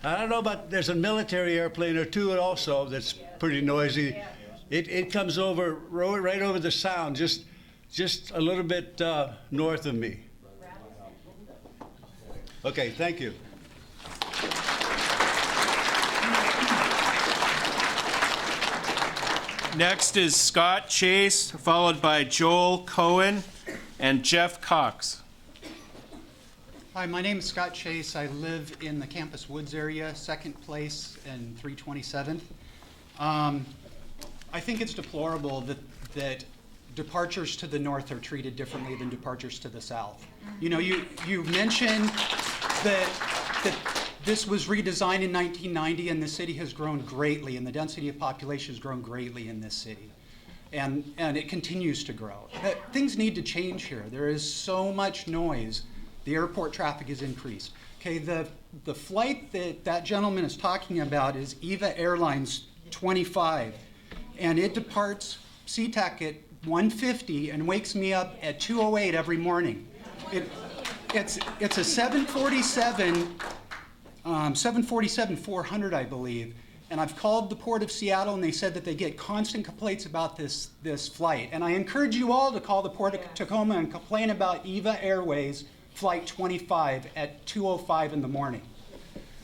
I don't know about, there's a military airplane or two also that's pretty noisy. It comes over, right over the sound, just a little bit north of me. Okay, thank you. Next is Scott Chase, followed by Joel Cohen and Jeff Cox. Hi, my name is Scott Chase. I live in the Campus Woods area, second place and 327th. I think it's deplorable that departures to the north are treated differently than departures to the south. You know, you mentioned that this was redesigned in 1990 and the city has grown greatly and the density of population has grown greatly in this city. And it continues to grow. Things need to change here. There is so much noise. The airport traffic is increased. Okay, the flight that gentleman is talking about is EVA Airlines 25, and it departs SeaTac at 1:50 and wakes me up at 2:08 every morning. It's a 747 400, I believe, and I've called the Port of Seattle, and they said that they get constant complaints about this flight. And I encourage you all to call the Port of Tacoma and complain about EVA Airways Flight 25 at 2:05 in the morning.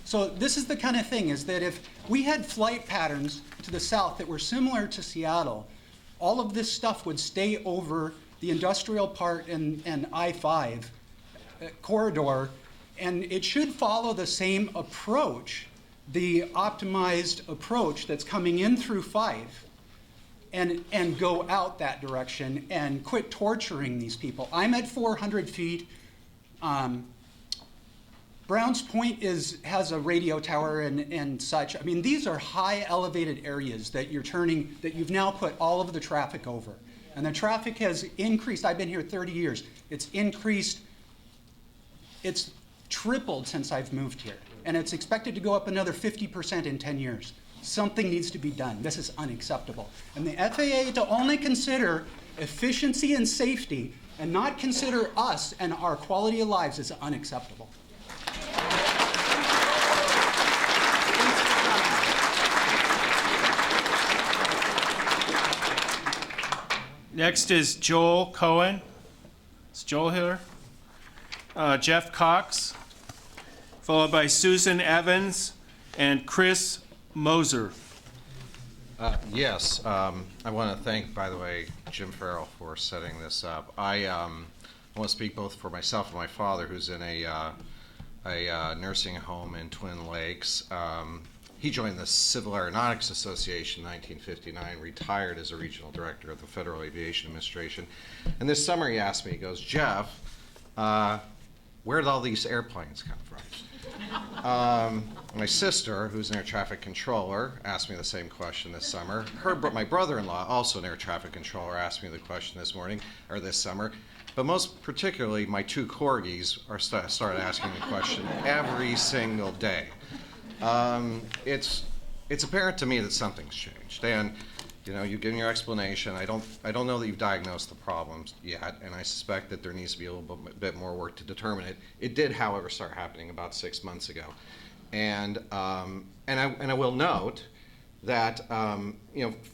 So this is the kind of thing, is that if we had flight patterns to the south that were similar to Seattle, all of this stuff would stay over the industrial part and I-5 corridor, and it should follow the same approach, the optimized approach that's coming in through 5 and go out that direction and quit torturing these people. I'm at 400 feet. Browns Point has a radio tower and such. I mean, these are high elevated areas that you've now put all of the traffic over. And the traffic has increased. I've been here 30 years. It's increased. It's tripled since I've moved here. And it's expected to go up another 50% in 10 years. Something needs to be done. This is unacceptable. And the FAA to only consider efficiency and safety and not consider us and our quality of lives is unacceptable. Next is Joel Cohen. Is Joel here? Jeff Cox, followed by Susan Evans and Chris Moser. Yes, I want to thank, by the way, Jim Farrell for setting this up. I want to speak both for myself and my father, who's in a nursing home in Twin Lakes. He joined the Civil Aeronautics Association in 1959, retired as a regional director of the Federal Aviation Administration. And this summer he asked me, he goes, Jeff, where did all these airplanes come from? My sister, who's an air traffic controller, asked me the same question this summer. My brother-in-law, also an air traffic controller, asked me the question this summer. But most particularly, my two corgis started asking the question every single day. It's apparent to me that something's changed. And you've given your explanation. I don't know that you've diagnosed the problems yet, and I suspect that there needs to be a little bit more work to determine it. It did, however, start happening about 6 months ago. And I will note that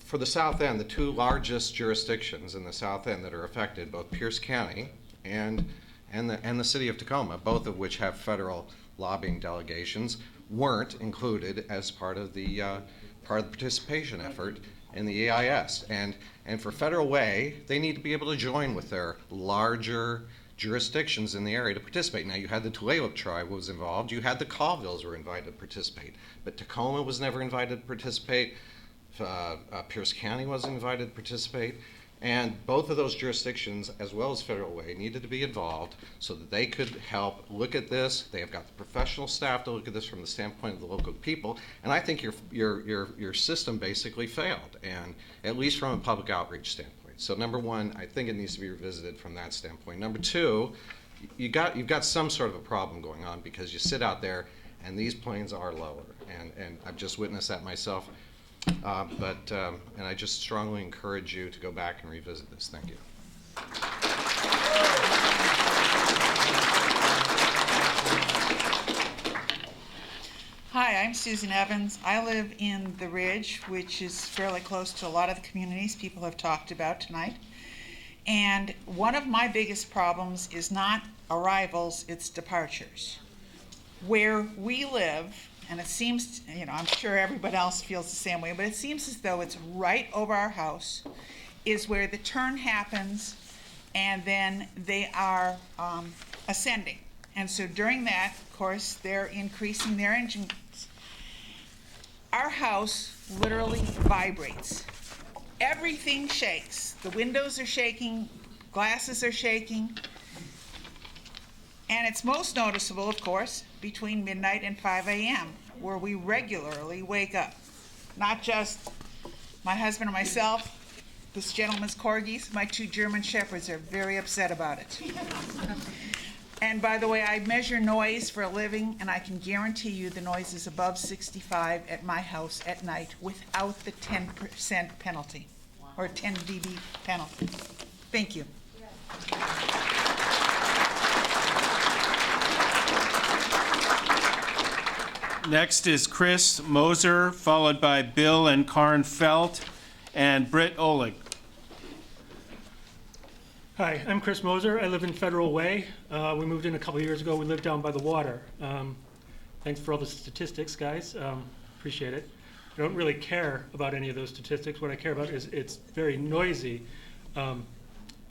for the South End, the two largest jurisdictions in the South End that are affected, both Pierce County and the city of Tacoma, both of which have federal lobbying delegations, weren't included as part of the participation effort in the EIS. And for Federal Way, they need to be able to join with their larger jurisdictions in the area to participate. Now, you had the Tulalip tribe was involved. You had the Colvilles were invited to participate. But Tacoma was never invited to participate. Pierce County wasn't invited to participate. And both of those jurisdictions, as well as Federal Way, needed to be involved so that they could help look at this. They have got the professional staff to look at this from the standpoint of the local people. And I think your system basically failed, and at least from a public outreach standpoint. So number one, I think it needs to be revisited from that standpoint. Number two, you've got some sort of a problem going on because you sit out there and these planes are lower, and I've just witnessed that myself. And I just strongly encourage you to go back and revisit this. Thank you. Hi, I'm Susan Evans. I live in the Ridge, which is fairly close to a lot of the communities people have talked about tonight. And one of my biggest problems is not arrivals, it's departures. Where we live, and it seems, I'm sure everybody else feels the same way, but it seems as though it's right over our house is where the turn happens, and then they are ascending. And so during that, of course, they're increasing their engines. Our house literally vibrates. Everything shakes. The windows are shaking, glasses are shaking. And it's most noticeable, of course, between midnight and 5 a.m., where we regularly wake up. Not just my husband and myself, this gentleman's corgis, my two German shepherds are very upset about it. And by the way, I measure noise for a living, and I can guarantee you the noise is above 65 at my house at night without the 10% penalty, or 10 dB penalty. Thank you. Next is Chris Moser, followed by Bill and Karen Felt, and Britt Oleg. Hi, I'm Chris Moser. I live in Federal Way. We moved in a couple years ago. We live down by the water. Thanks for all the statistics, guys. Appreciate it. I don't really care about any of those statistics. What I care about is it's very noisy. I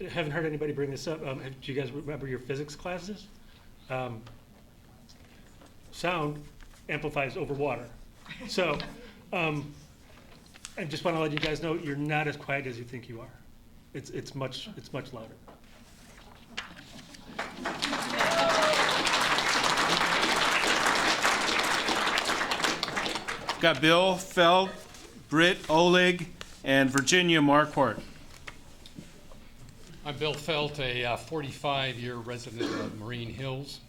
haven't heard anybody bring this up. Do you guys remember your physics classes? Sound amplifies over water. So I just want to let you guys know you're not as quiet as you think you are. It's much louder. Got Bill Felt, Britt Oleg, and Virginia Marquardt. I'm Bill Felt, a 45-year resident of Marine Hills.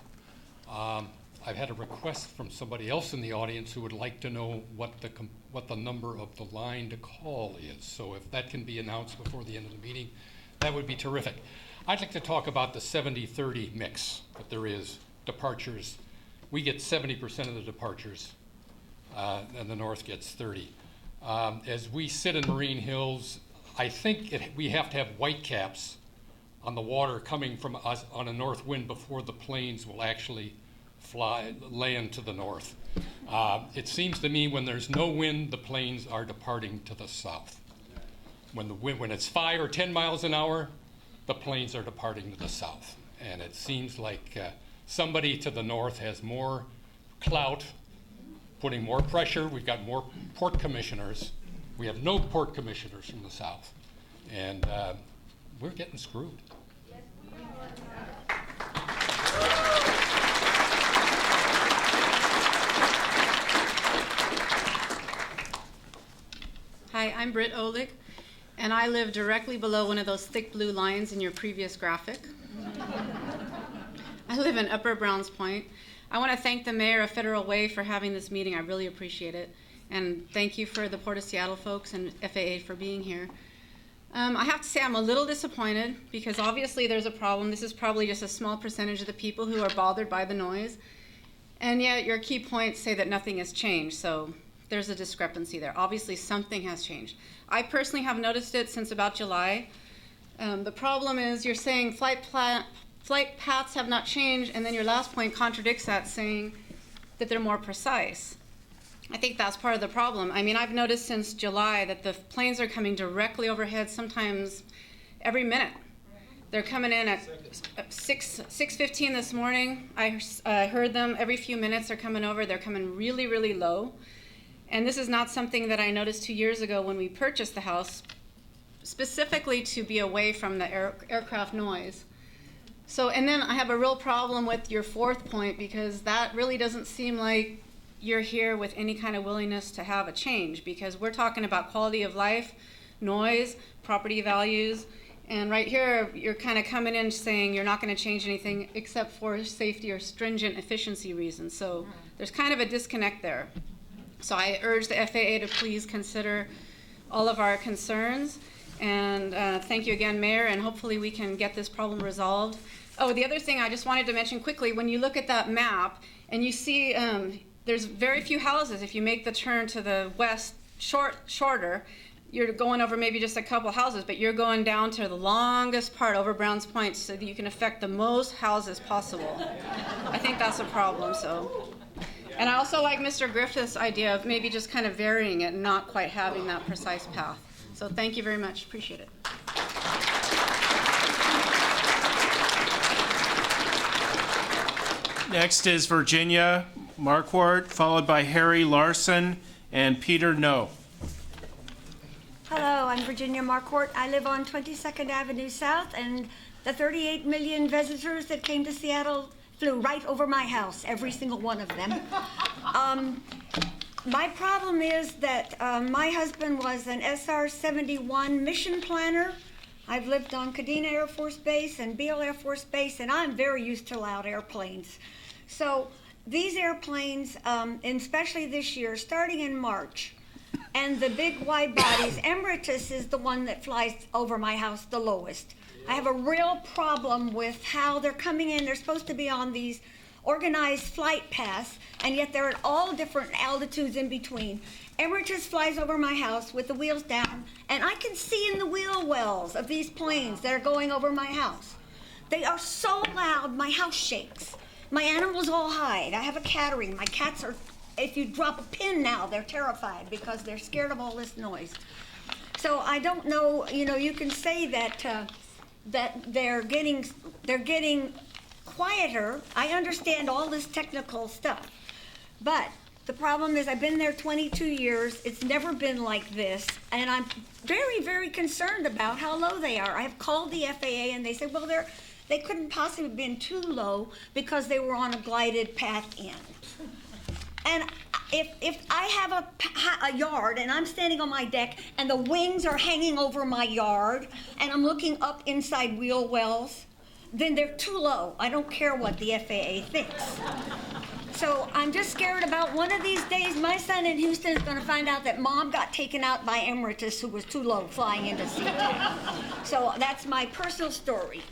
I've had a request from somebody else in the audience who would like to know what the number of the line to call is. So if that can be announced before the end of the meeting, that would be terrific. I'd like to talk about the 70-30 mix that there is, departures. We get 70% of the departures, and the North gets 30. As we sit in Marine Hills, I think we have to have white caps on the water coming from us on a north wind before the planes will actually land to the north. It seems to me when there's no wind, the planes are departing to the south. When it's 5 or 10 miles an hour, the planes are departing to the south. And it seems like somebody to the north has more clout, putting more pressure. We've got more port commissioners. We have no port commissioners from the south. And we're getting screwed. Yes, we are. I'm Britt Olick, and I live directly below one of those thick blue lines in your previous graphic. I live in Upper Browns Point. I want to thank the mayor of Federal Way for having this meeting. I really appreciate it. And thank you for the Port of Seattle folks and FAA for being here. I have to say I'm a little disappointed because obviously there's a problem. This is probably just a small percentage of the people who are bothered by the noise. And yet your key points say that nothing has changed. So there's a discrepancy there. Obviously something has changed. I personally have noticed it since about July. The problem is you're saying flight paths have not changed, and then your last point contradicts that, saying that they're more precise. I think that's part of the problem. I mean, I've noticed since July that the planes are coming directly overhead sometimes every minute. They're coming in at 6:15 this morning. I heard them every few minutes. They're coming over. They're coming really, really low. And this is not something that I noticed 2 years ago when we purchased the house, specifically to be away from the aircraft noise. So, and then I have a real problem with your fourth point because that really doesn't seem like you're here with any kind of willingness to have a change, because we're talking about quality of life, noise, property values, and right here you're kind of coming in saying you're not going to change anything except for safety or stringent efficiency reasons. So there's kind of a disconnect there. So I urge the FAA to please consider all of our concerns. And thank you again, Mayor, and hopefully we can get this problem resolved. Oh, the other thing I just wanted to mention quickly, when you look at that map and you see there's very few houses. If you make the turn to the west shorter, you're going over maybe just a couple houses, but you're going down to the longest part over Browns Point so that you can affect the most houses possible. I think that's a problem. So. And I also like Mr. Griffith's idea of maybe just kind of varying it and not quite having that precise path. So thank you very much. Appreciate it. Next is Virginia Marquardt, followed by Harry Larson and Peter No. Hello, I'm Virginia Marquardt. I live on 22nd Avenue South, and the 38 million visitors that came to Seattle flew right over my house, every single one of them. My problem is that my husband was an SR-71 mission planner. I've lived on Kadena Air Force Base and Beale Air Force Base, and I'm very used to loud airplanes. So these airplanes, and especially this year, starting in March, and the big wide bodies, Emeritus is the one that flies over my house the lowest. I have a real problem with how they're coming in. They're supposed to be on these organized flight paths, and yet they're at all different altitudes in between. Emeritus flies over my house with the wheels down, and I can see in the wheel wells of these planes that are going over my house. They are so loud, my house shakes. My animals all hide. I have a cattery. My cats are, if you drop a pin now, they're terrified because they're scared of all this noise. So I don't know, you can say that that they're getting quieter. I understand all this technical stuff, but the problem is I've been there 22 years. It's never been like this, and I'm very, very concerned about how low they are. I've called the FAA, and they said, well, they couldn't possibly have been too low because they were on a glided path in. And if I have a yard and I'm standing on my deck and the wings are hanging over my yard and I'm looking up inside wheel wells, then they're too low. I don't care what the FAA thinks. So I'm just scared about one of these days my son in Houston is going to find out that Mom got taken out by Emeritus, who was too low flying into SeaTac. So that's my personal story.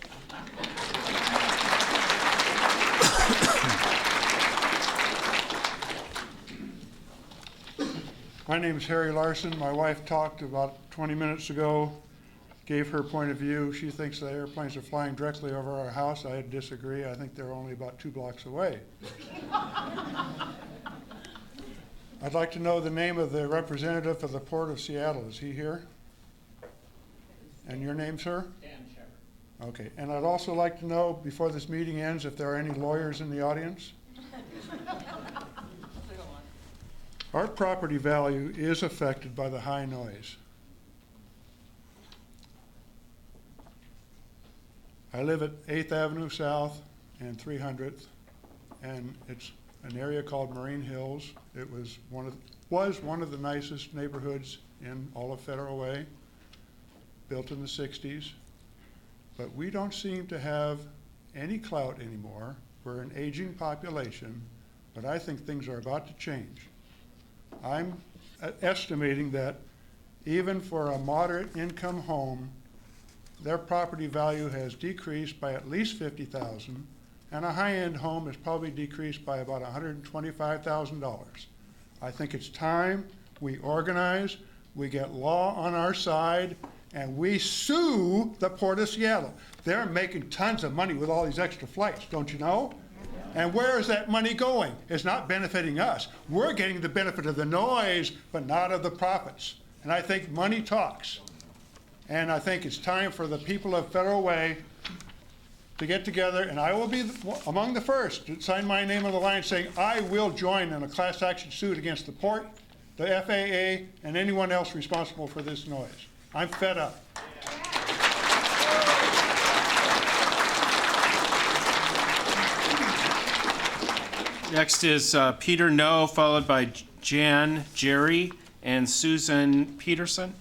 My name is Harry Larson. My wife talked about 20 minutes ago, gave her point of view. She thinks the airplanes are flying directly over our house. I disagree. I think they're only about 2 blocks away. I'd like to know the name of the representative of the Port of Seattle. Is he here? And your name, sir? Dan Shepard. Okay. And I'd also like to know, before this meeting ends, if there are any lawyers in the audience. Our property value is affected by the high noise. I live at 8th Avenue South and 300th, and it's an area called Marine Hills. It was one of the nicest neighborhoods in all of Federal Way, built in the 60s. But we don't seem to have any clout anymore. We're an aging population, but I think things are about to change. I'm estimating that even for a moderate income home, their property value has decreased by at least $50,000, and a high-end home has probably decreased by about $125,000. I think it's time we organize, we get law on our side, and we sue the Port of Seattle. They're making tons of money with all these extra flights, don't you know? And where is that money going? It's not benefiting us. We're getting the benefit of the noise, but not of the profits. And I think money talks. And I think it's time for the people of Federal Way to get together, and I will be among the first to sign my name on the line saying I will join in a class action suit against the port, the FAA, and anyone else responsible for this noise. I'm fed up. Next is Peter No, followed by Jan, Jerry, and Susan Peterson.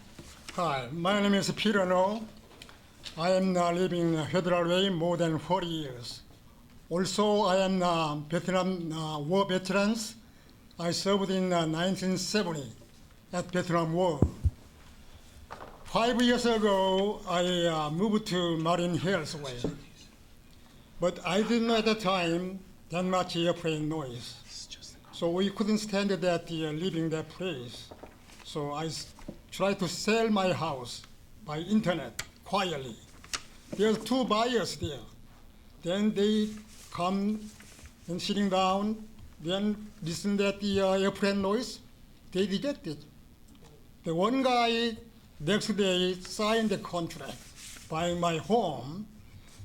Hi, my name is Peter No. I am living in Federal Way more than 40 years. Also, I am Vietnam War veterans. I served in 1970 at Vietnam War. 5 years ago, I moved to Marine Hills Way. But I didn't know at the time that much airplane noise. So we couldn't stand that leaving that place. So I tried to sell my house by internet quietly. There's 2 buyers there. Then they come and sitting down, then listen to the airplane noise. They reject it. The one guy next day signed the contract buying my home.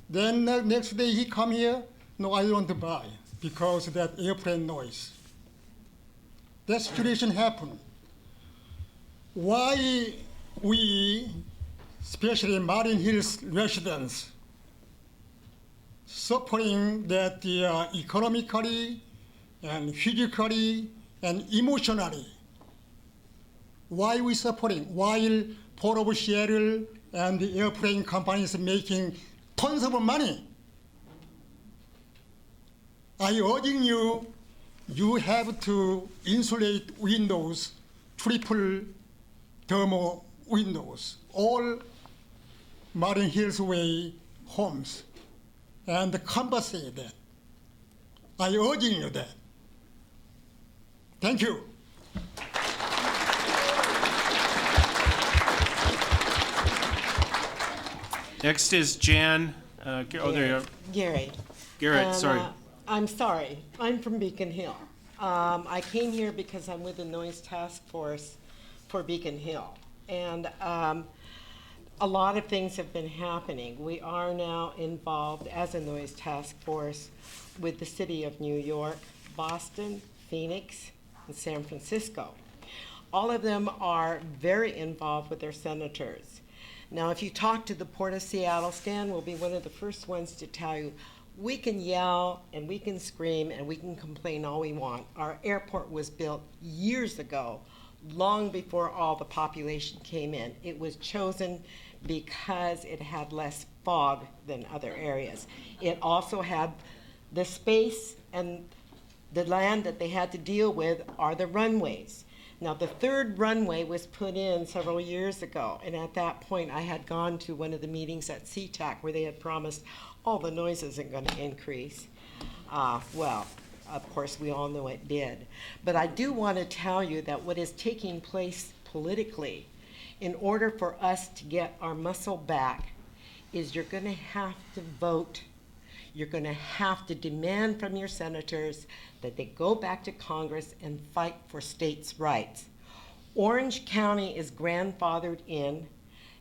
Then next day he come here, no, I don't want to buy because of that airplane noise. That situation happened. Why we, especially Marine Hills residents, suffering that economically and physically and emotionally? Why we suffering while Port of Seattle and the airplane companies making tons of money? I urging you, you have to insulate windows, triple thermal windows, all Marine Hills Way homes, and compensate that. I urging you that. Thank you. Next is Jan. Oh, there you are. Gary. Garrett, sorry. I'm sorry. I'm from Beacon Hill. I came here because I'm with the Noise Task Force for Beacon Hill. And a lot of things have been happening. We are now involved as a Noise Task Force with the city of New York, Boston, Phoenix, and San Francisco. All of them are very involved with their senators. Now, if you talk to the Port of Seattle, Stan will be one of the first ones to tell you, we can yell and we can scream and we can complain all we want. Our airport was built years ago, long before all the population came in. It was chosen because it had less fog than other areas. It also had the space and the land that they had to deal with are the runways. Now, the 3rd runway was put in several years ago, and at that point, I had gone to one of the meetings at SeaTac where they had promised all the noise isn't going to increase. Well, of course, we all know it did. But I do want to tell you that what is taking place politically, in order for us to get our muscle back, is you're going to have to vote. You're going to have to demand from your senators that they go back to Congress and fight for states' rights. Orange County is grandfathered in,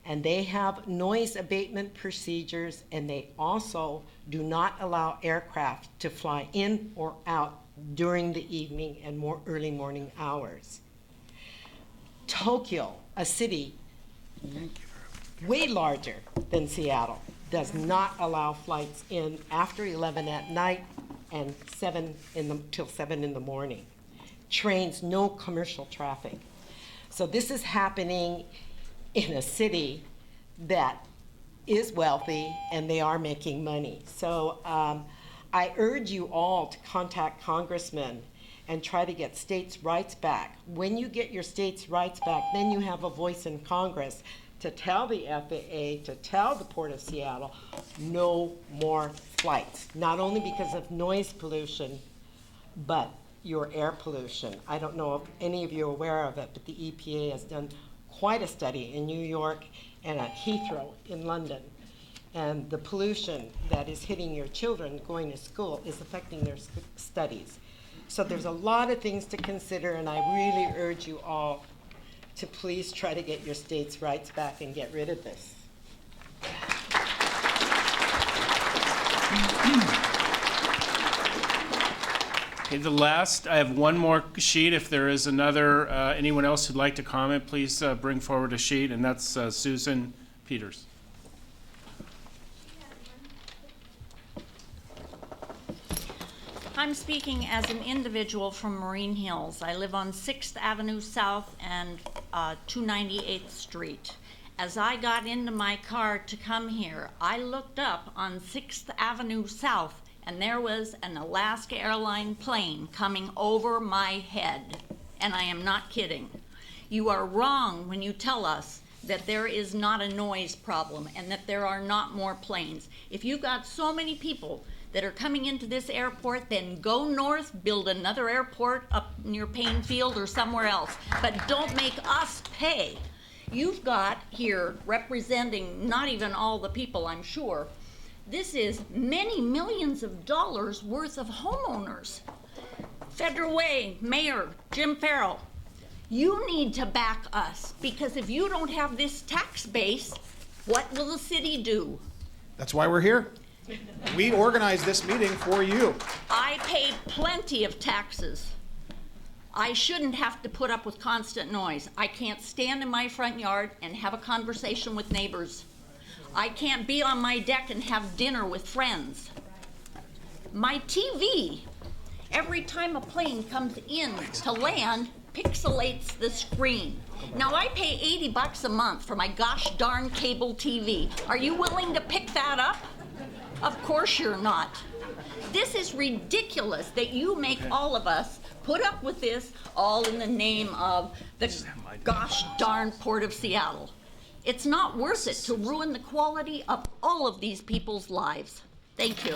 and they have noise abatement procedures, and they also do not allow aircraft to fly in or out during the evening and more early morning hours. Tokyo, a city way larger than Seattle, does not allow flights in after 11 at night and till 7 in the morning. Trains, no commercial traffic. So this is happening in a city that is wealthy and they are making money. So I urge you all to contact congressmen and try to get states' rights back. When you get your states' rights back, then you have a voice in Congress to tell the FAA, to tell the Port of Seattle, no more flights. Not only because of noise pollution, but your air pollution. I don't know if any of you are aware of it, but the EPA has done quite a study in New York and at Heathrow in London. And the pollution that is hitting your children going to school is affecting their studies. So there's a lot of things to consider, and I really urge you all to please try to get your states' rights back and get rid of this. Okay, I have one more sheet. If there is anyone else who'd like to comment, please bring forward a sheet, and that's Susan Peters. I'm speaking as an individual from Marine Hills. I live on 6th Avenue South and 298th Street. As I got into my car to come here, I looked up on 6th Avenue South, and there was an Alaska Airline plane coming over my head. And I am not kidding. You are wrong when you tell us that there is not a noise problem and that there are not more planes. If you've got so many people that are coming into this airport, then go north, build another airport up near Painfield or somewhere else. But don't make us pay. You've got here representing not even all the people, I'm sure. This is many millions of dollars worth of homeowners. Federal Way, Mayor Jim Farrell, you need to back us, because if you don't have this tax base, what will the city do? That's why we're here. We organized this meeting for you. I pay plenty of taxes. I shouldn't have to put up with constant noise. I can't stand in my front yard and have a conversation with neighbors. I can't be on my deck and have dinner with friends. My TV, every time a plane comes in to land, pixelates the screen. Now I pay $80 a month for my gosh darn cable TV. Are you willing to pick that up? Of course you're not. This is ridiculous that you make all of us put up with this all in the name of the gosh darn Port of Seattle. It's not worth it to ruin the quality of all of these people's lives. Thank you.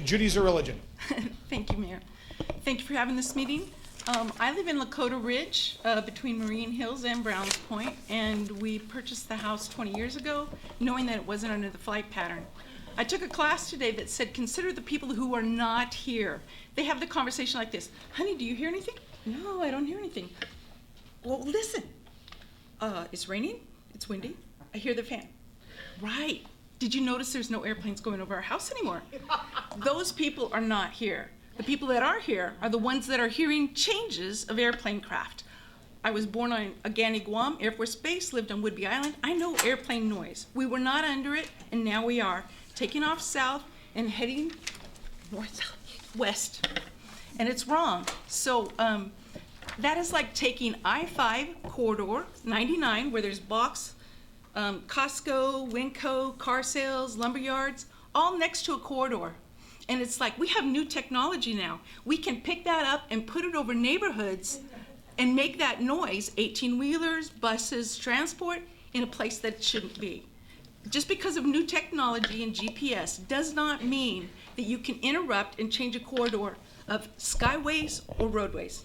Judy's a religion. Thank you, Mayor. Thank you for having this meeting. I live in Lakota Ridge, between Marine Hills and Browns Point, and we purchased the house 20 years ago, knowing that it wasn't under the flight pattern. I took a class today that said, consider the people who are not here. They have the conversation like this: honey, do you hear anything? No, I don't hear anything. Well, listen. It's raining, it's windy, I hear the fan. Right. Did you notice there's no airplanes going over our house anymore? Those people are not here. The people that are here are the ones that are hearing changes of airplane craft. I was born on Agani, Guam Air Force Base, lived on Whidbey Island. I know airplane noise. We were not under it, and now we are. Taking off south and heading west. And it's wrong. So that is like taking I-5 corridor, 99, where there's box, Costco, Winco, car sales, lumber yards, all next to a corridor. And it's like, we have new technology now. We can pick that up and put it over neighborhoods and make that noise, 18-wheelers, buses, transport, in a place that it shouldn't be. Just because of new technology and GPS does not mean that you can interrupt and change a corridor of skyways or roadways.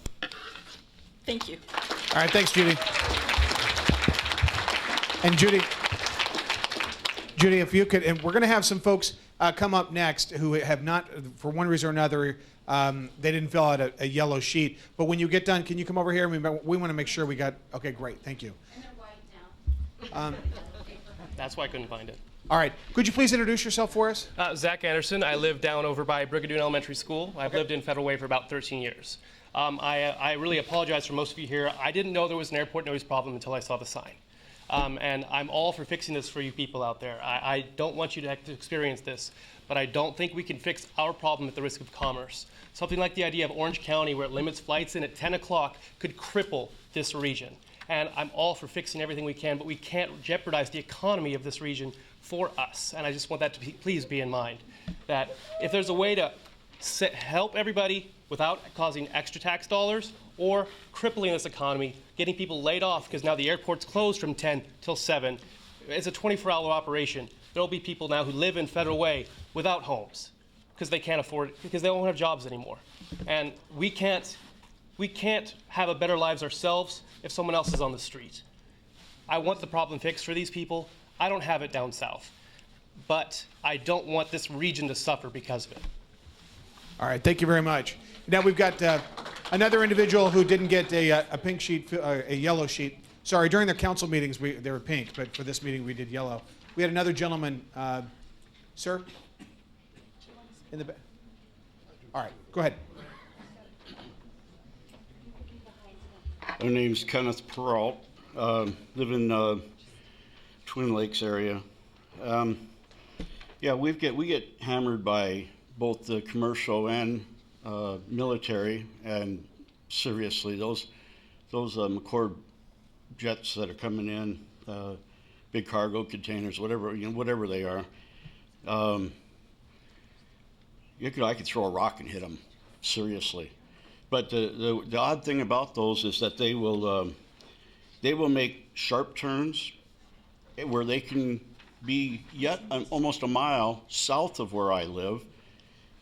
Thank you. All right, thanks, Judy. And Judy, if you could, and we're going to have some folks come up next who have not, for one reason or another, they didn't fill out a yellow sheet. But when you get done, can you come over here? We want to make sure we got, okay, great, thank you. And they're white now. That's why I couldn't find it. All right, could you please introduce yourself for us? Zach Anderson. I live down over by Brigadoon Elementary School. I've lived in Federal Way for about 13 years. I really apologize for most of you here. I didn't know there was an airport noise problem until I saw the sign. And I'm all for fixing this for you people out there. I don't want you to have to experience this, but I don't think we can fix our problem at the risk of commerce. Something like the idea of Orange County, where it limits flights in at 10 o'clock, could cripple this region. And I'm all for fixing everything we can, but we can't jeopardize the economy of this region for us. And I just want that to please be in mind, that if there's a way to help everybody without causing extra tax dollars or crippling this economy, getting people laid off because now the airport's closed from 10 till 7, it's a 24-hour operation. There'll be people now who live in Federal Way without homes because they can't afford it, because they don't have jobs anymore. And we can't have a better lives ourselves if someone else is on the street. I want the problem fixed for these people. I don't have it down south, but I don't want this region to suffer because of it. All right, thank you very much. Now we've got another individual who didn't get a pink sheet, a yellow sheet. Sorry, during the council meetings they were pink, but for this meeting we did yellow. We had another gentleman, sir, in the back. All right, go ahead. My name's Kenneth Peralt. Live in Twin Lakes area. Yeah, we get hammered by both the commercial and military, and seriously, those McCord jets that are coming in, big cargo containers, whatever they are. I could throw a rock and hit them, seriously. But the odd thing about those is that they will make sharp turns where they can be yet almost a mile south of where I live,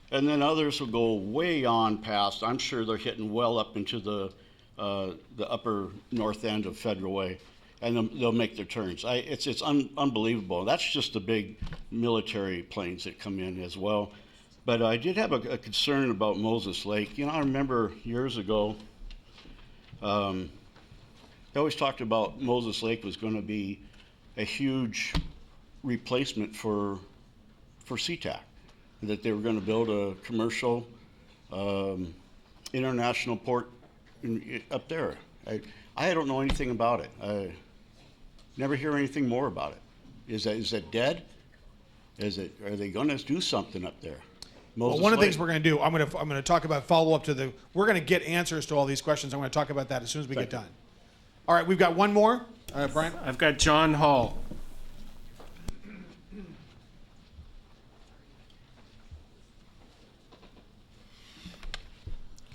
and then others will go way on past. I'm sure they're hitting well up into the upper north end of Federal Way, and they'll make their turns. It's unbelievable. That's just the big military planes that come in as well. But I did have a concern about Moses Lake. I remember years ago, they always talked about Moses Lake was going to be a huge replacement for SeaTac, that they were going to build a commercial international port up there. I don't know anything about it. I never hear anything more about it. Is it dead? Are they going to do something up there? Well, one of the things we're going to do, I'm going to talk about follow-up to we're going to get answers to all these questions. I'm going to talk about that as soon as we get done. All right, we've got one more. Brian? I've got John Hall.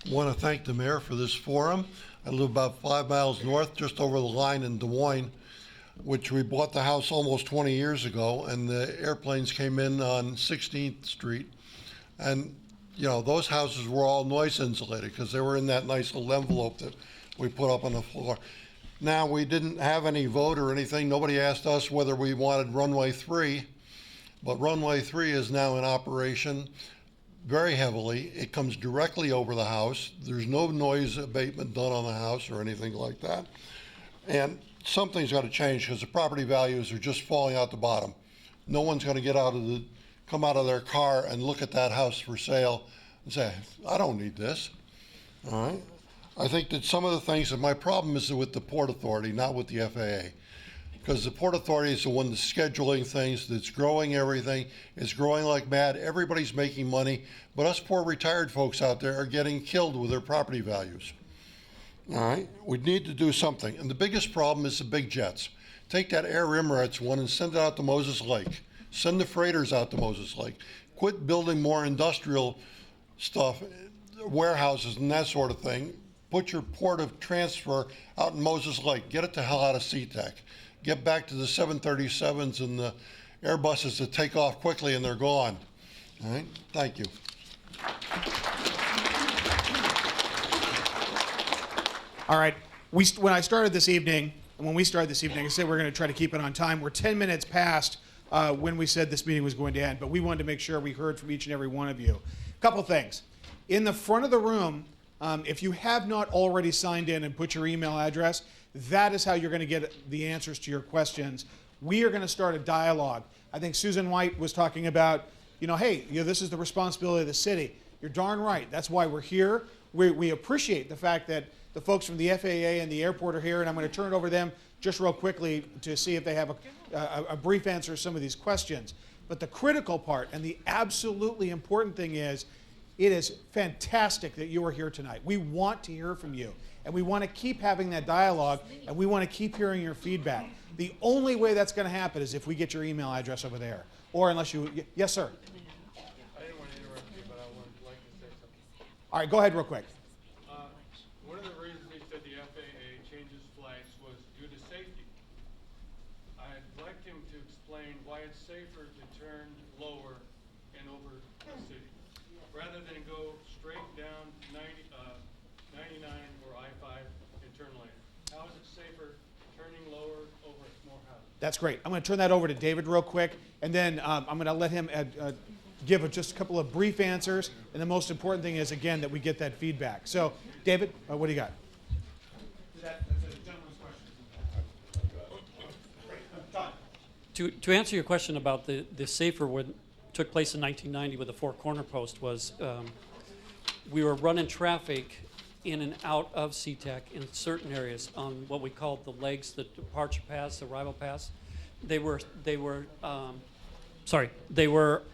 I want to thank the mayor for this forum. I live about 5 miles north, just over the line in Des Moines, which we bought the house almost 20 years ago, and the airplanes came in on 16th Street. And, those houses were all noise insulated because they were in that nice little envelope that we put up on the floor. Now, we didn't have any vote or anything. Nobody asked us whether we wanted runway 3, but runway 3 is now in operation very heavily. It comes directly over the house. There's no noise abatement done on the house or anything like that. And something's got to change because the property values are just falling out the bottom. No one's going to come out of their car and look at that house for sale and say, I don't need this. All right. I think that some of the things that my problem is with the Port Authority, not with the FAA, because the Port Authority is the one that's scheduling things, that's growing everything. It's growing like mad. Everybody's making money, but us poor retired folks out there are getting killed with their property values. All right, we need to do something. And the biggest problem is the big jets. Take that Air Emirates one and send it out to Moses Lake. Send the freighters out to Moses Lake. Quit building more industrial stuff, warehouses and that sort of thing. Put your port of transfer out in Moses Lake. Get it the hell out of SeaTac. Get back to the 737s and the Airbuses that take off quickly and they're gone. All right, thank you. All right, when we started this evening, I said we're going to try to keep it on time. We're 10 minutes past when we said this meeting was going to end, but we wanted to make sure we heard from each and every one of you. A couple things. In the front of the room, if you have not already signed in and put your email address, that is how you're going to get the answers to your questions. We are going to start a dialogue. I think Susan White was talking about, hey, this is the responsibility of the city. You're darn right. That's why we're here. We appreciate the fact that The folks from the FAA and the airport are here, and I'm going to turn it over to them just real quickly to see if they have a brief answer to some of these questions. But the critical part and the absolutely important thing is, it is fantastic that you are here tonight. We want to hear from you, and we want to keep having that dialogue, and we want to keep hearing your feedback. The only way that's going to happen is if we get your email address over there, or unless you, yes, sir. I didn't want to interrupt you, but I would like to say something. All right, go ahead real quick. One of the reasons he said the FAA changes flags was due to safety. I'd like him to explain why it's safer to turn lower and over the city, rather than go straight down 99 or I-5 and turn later. How is it safer turning lower over more houses? That's great. I'm going to turn that over to David real quick, and then I'm going to let him give just a couple of brief answers. And the most important thing is, again, that we get that feedback. So, David, what do you got? That's a gentleman's question. To answer your question about the safer what took place in 1990 with the four corner post was we were running traffic in and out of SeaTac in certain areas on what we called the legs, the departure paths, the arrival paths. They were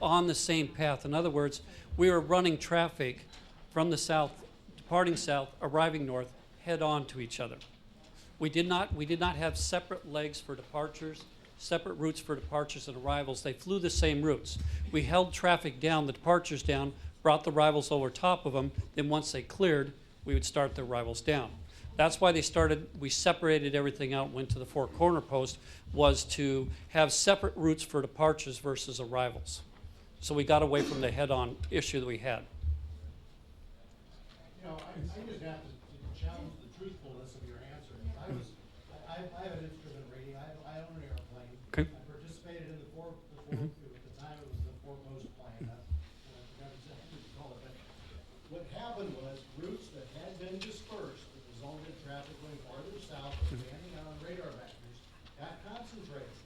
on the same path. In other words, we were running traffic from the south, departing south, arriving north, head on to each other. We did not have separate legs for departures, separate routes for departures and arrivals. They flew the same routes. We held traffic down, the departures down, brought the arrivals over top of them. Then once they cleared, we would start the arrivals down. That's why we separated everything out, went to the four corner post, was to have separate routes for departures versus arrivals. So we got away from the head-on issue that we had. You know, I just have to challenge the truthfulness of your answer. I have an instrument rating. I own an airplane. Okay. I participated in at the time it was the four-post plan. I forgot exactly what you call it. But what happened was routes that had been dispersed that resulted in traffic going farther south, expanding on radar vectors, got concentrated.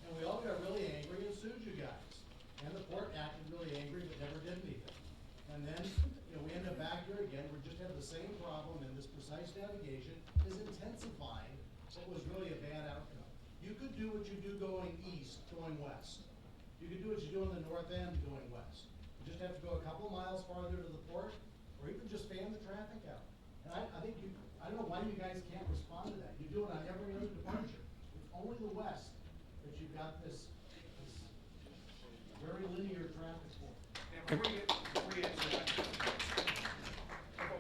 And we all got really angry and sued you guys. And the port acted really angry but never did anything. And then, you know, we end up back here again. We just have the same problem, and this precise navigation is intensifying what was really a bad outcome. You could do what you do going east, going west. You could do what you do on the north end going west. You just have to go a couple miles farther to the port, or even just fan the traffic out. And I think I don't know why you guys can't respond to that. You do it on every other departure. It's only the west that you've got this very linear traffic flow. And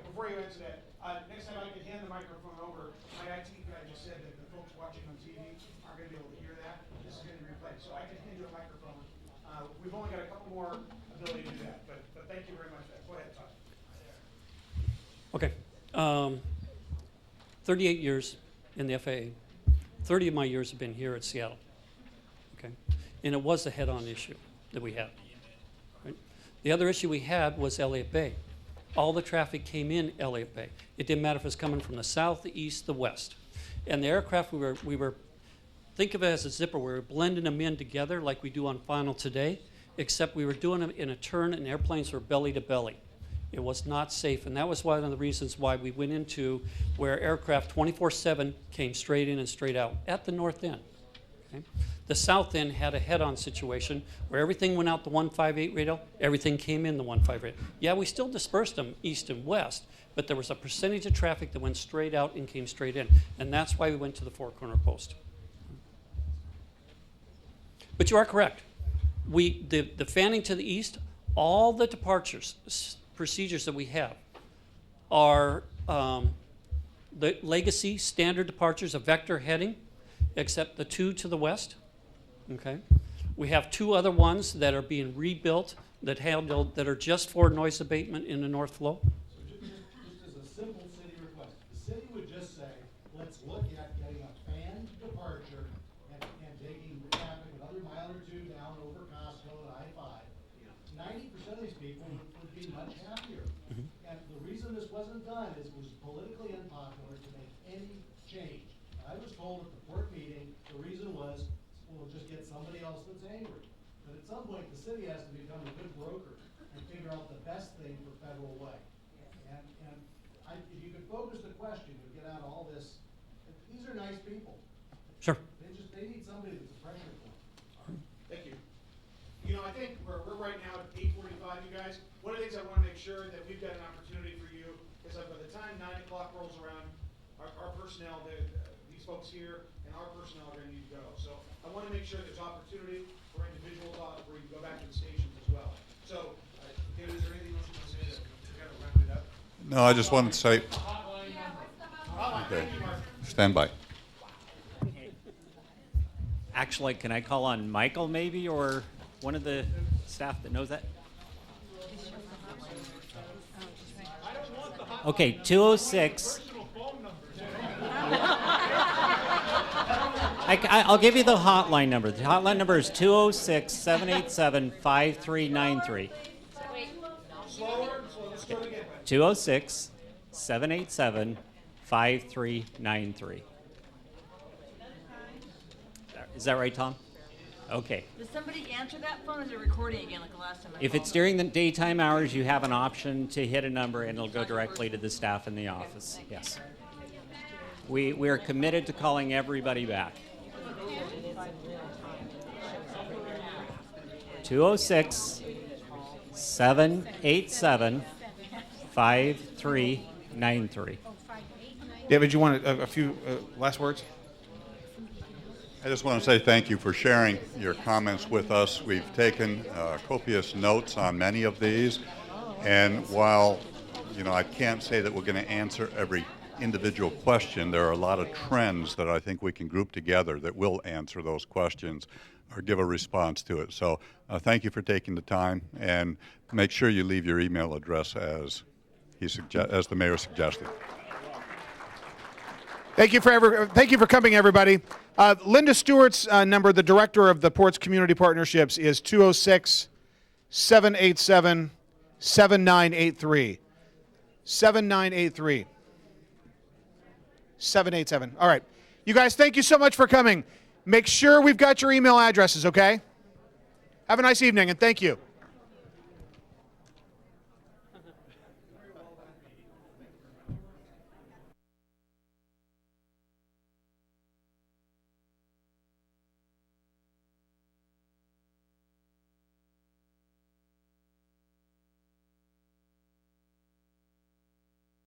before you answer that, next time I can hand the microphone over, my IT guy just said that the folks watching on TV aren't going to be able to hear that. This is going to be replayed. So I can hand you a microphone. We've only got a couple more ability to do that, but thank you very much for that. Go ahead, Todd. Okay. 38 years in the FAA. 30 of my years have been here at Seattle. Okay. And it was a head-on issue that we had. Right? The other issue we had was Elliott Bay. All the traffic came in Elliott Bay. It didn't matter if it was coming from the south, the east, the west. And the aircraft, we were think of it as a zipper. We were blending them in together like we do on Final today, except we were doing them in a turn, and airplanes were belly to belly. It was not safe, and that was one of the reasons why we went into where aircraft 24/7 came straight in and straight out at the north end. Okay? The south end had a head-on situation where everything went out the 158 radio, everything came in the 158. Yeah, we still dispersed them east and west, but there was a percentage of traffic that went straight out and came straight in, and that's why we went to the four corner post. But you are correct. The fanning to the east, all the departures, procedures that we have are the legacy standard departures of vector heading, except the two to the west. Okay, we have two other ones that are being rebuilt that are just for noise abatement in the north flow. So just as a simple city request, the city would just say, let's look at getting a fanned departure and taking traffic another mile or two down over Costco and I-5. 90% of these people would be much happier. And the reason this wasn't done is it was politically unpopular to make any change. I was told at the port meeting, the reason was, we'll just get somebody else that's angry. But at some point, the city has to become a good broker and figure out the best thing for Federal Way. And if you could focus the question, you'll get out all this. These are nice people. Sure. They need somebody that's a pressure point. Thank you. You know, I think we're right now at 8:45, you guys. One of the things I want to make sure that we've got an opportunity for you is that by the time 9 o'clock rolls around, our personnel, these folks here, and our personnel are going to need to go. So I want to make sure there's opportunity for individuals where you can go back to the stations as well. So, David, is there anything else you want to say to kind of round it up? No, I just wanted to say. Okay. Stand by. Actually, can I call on Michael maybe, or one of the staff that knows that? Okay, 206. I'll give you the hotline number. The hotline number is 206-787-5393. 206-787-5393. Is that right, Tom? Okay. Does somebody answer that phone, or is it recording again like the last time? If it's during the daytime hours, you have an option to hit a number and it'll go directly to the staff in the office. Yes. We are committed to calling everybody back. 206-787-5393. David, you want a few last words? I just want to say thank you for sharing your comments with us. We've taken copious notes on many of these, and while I can't say that we're going to answer every individual question, there are a lot of trends that I think we can group together that will answer those questions or give a response to it. So thank you for taking the time, and make sure you leave your email address as the mayor suggested. Thank you for coming, everybody. Linda Stewart's number, the director of the Ports Community Partnerships, is 206-787-7983. 7983. 787. All right. You guys, thank you so much for coming. Make sure we've got your email addresses, okay? Have a nice evening, and thank you.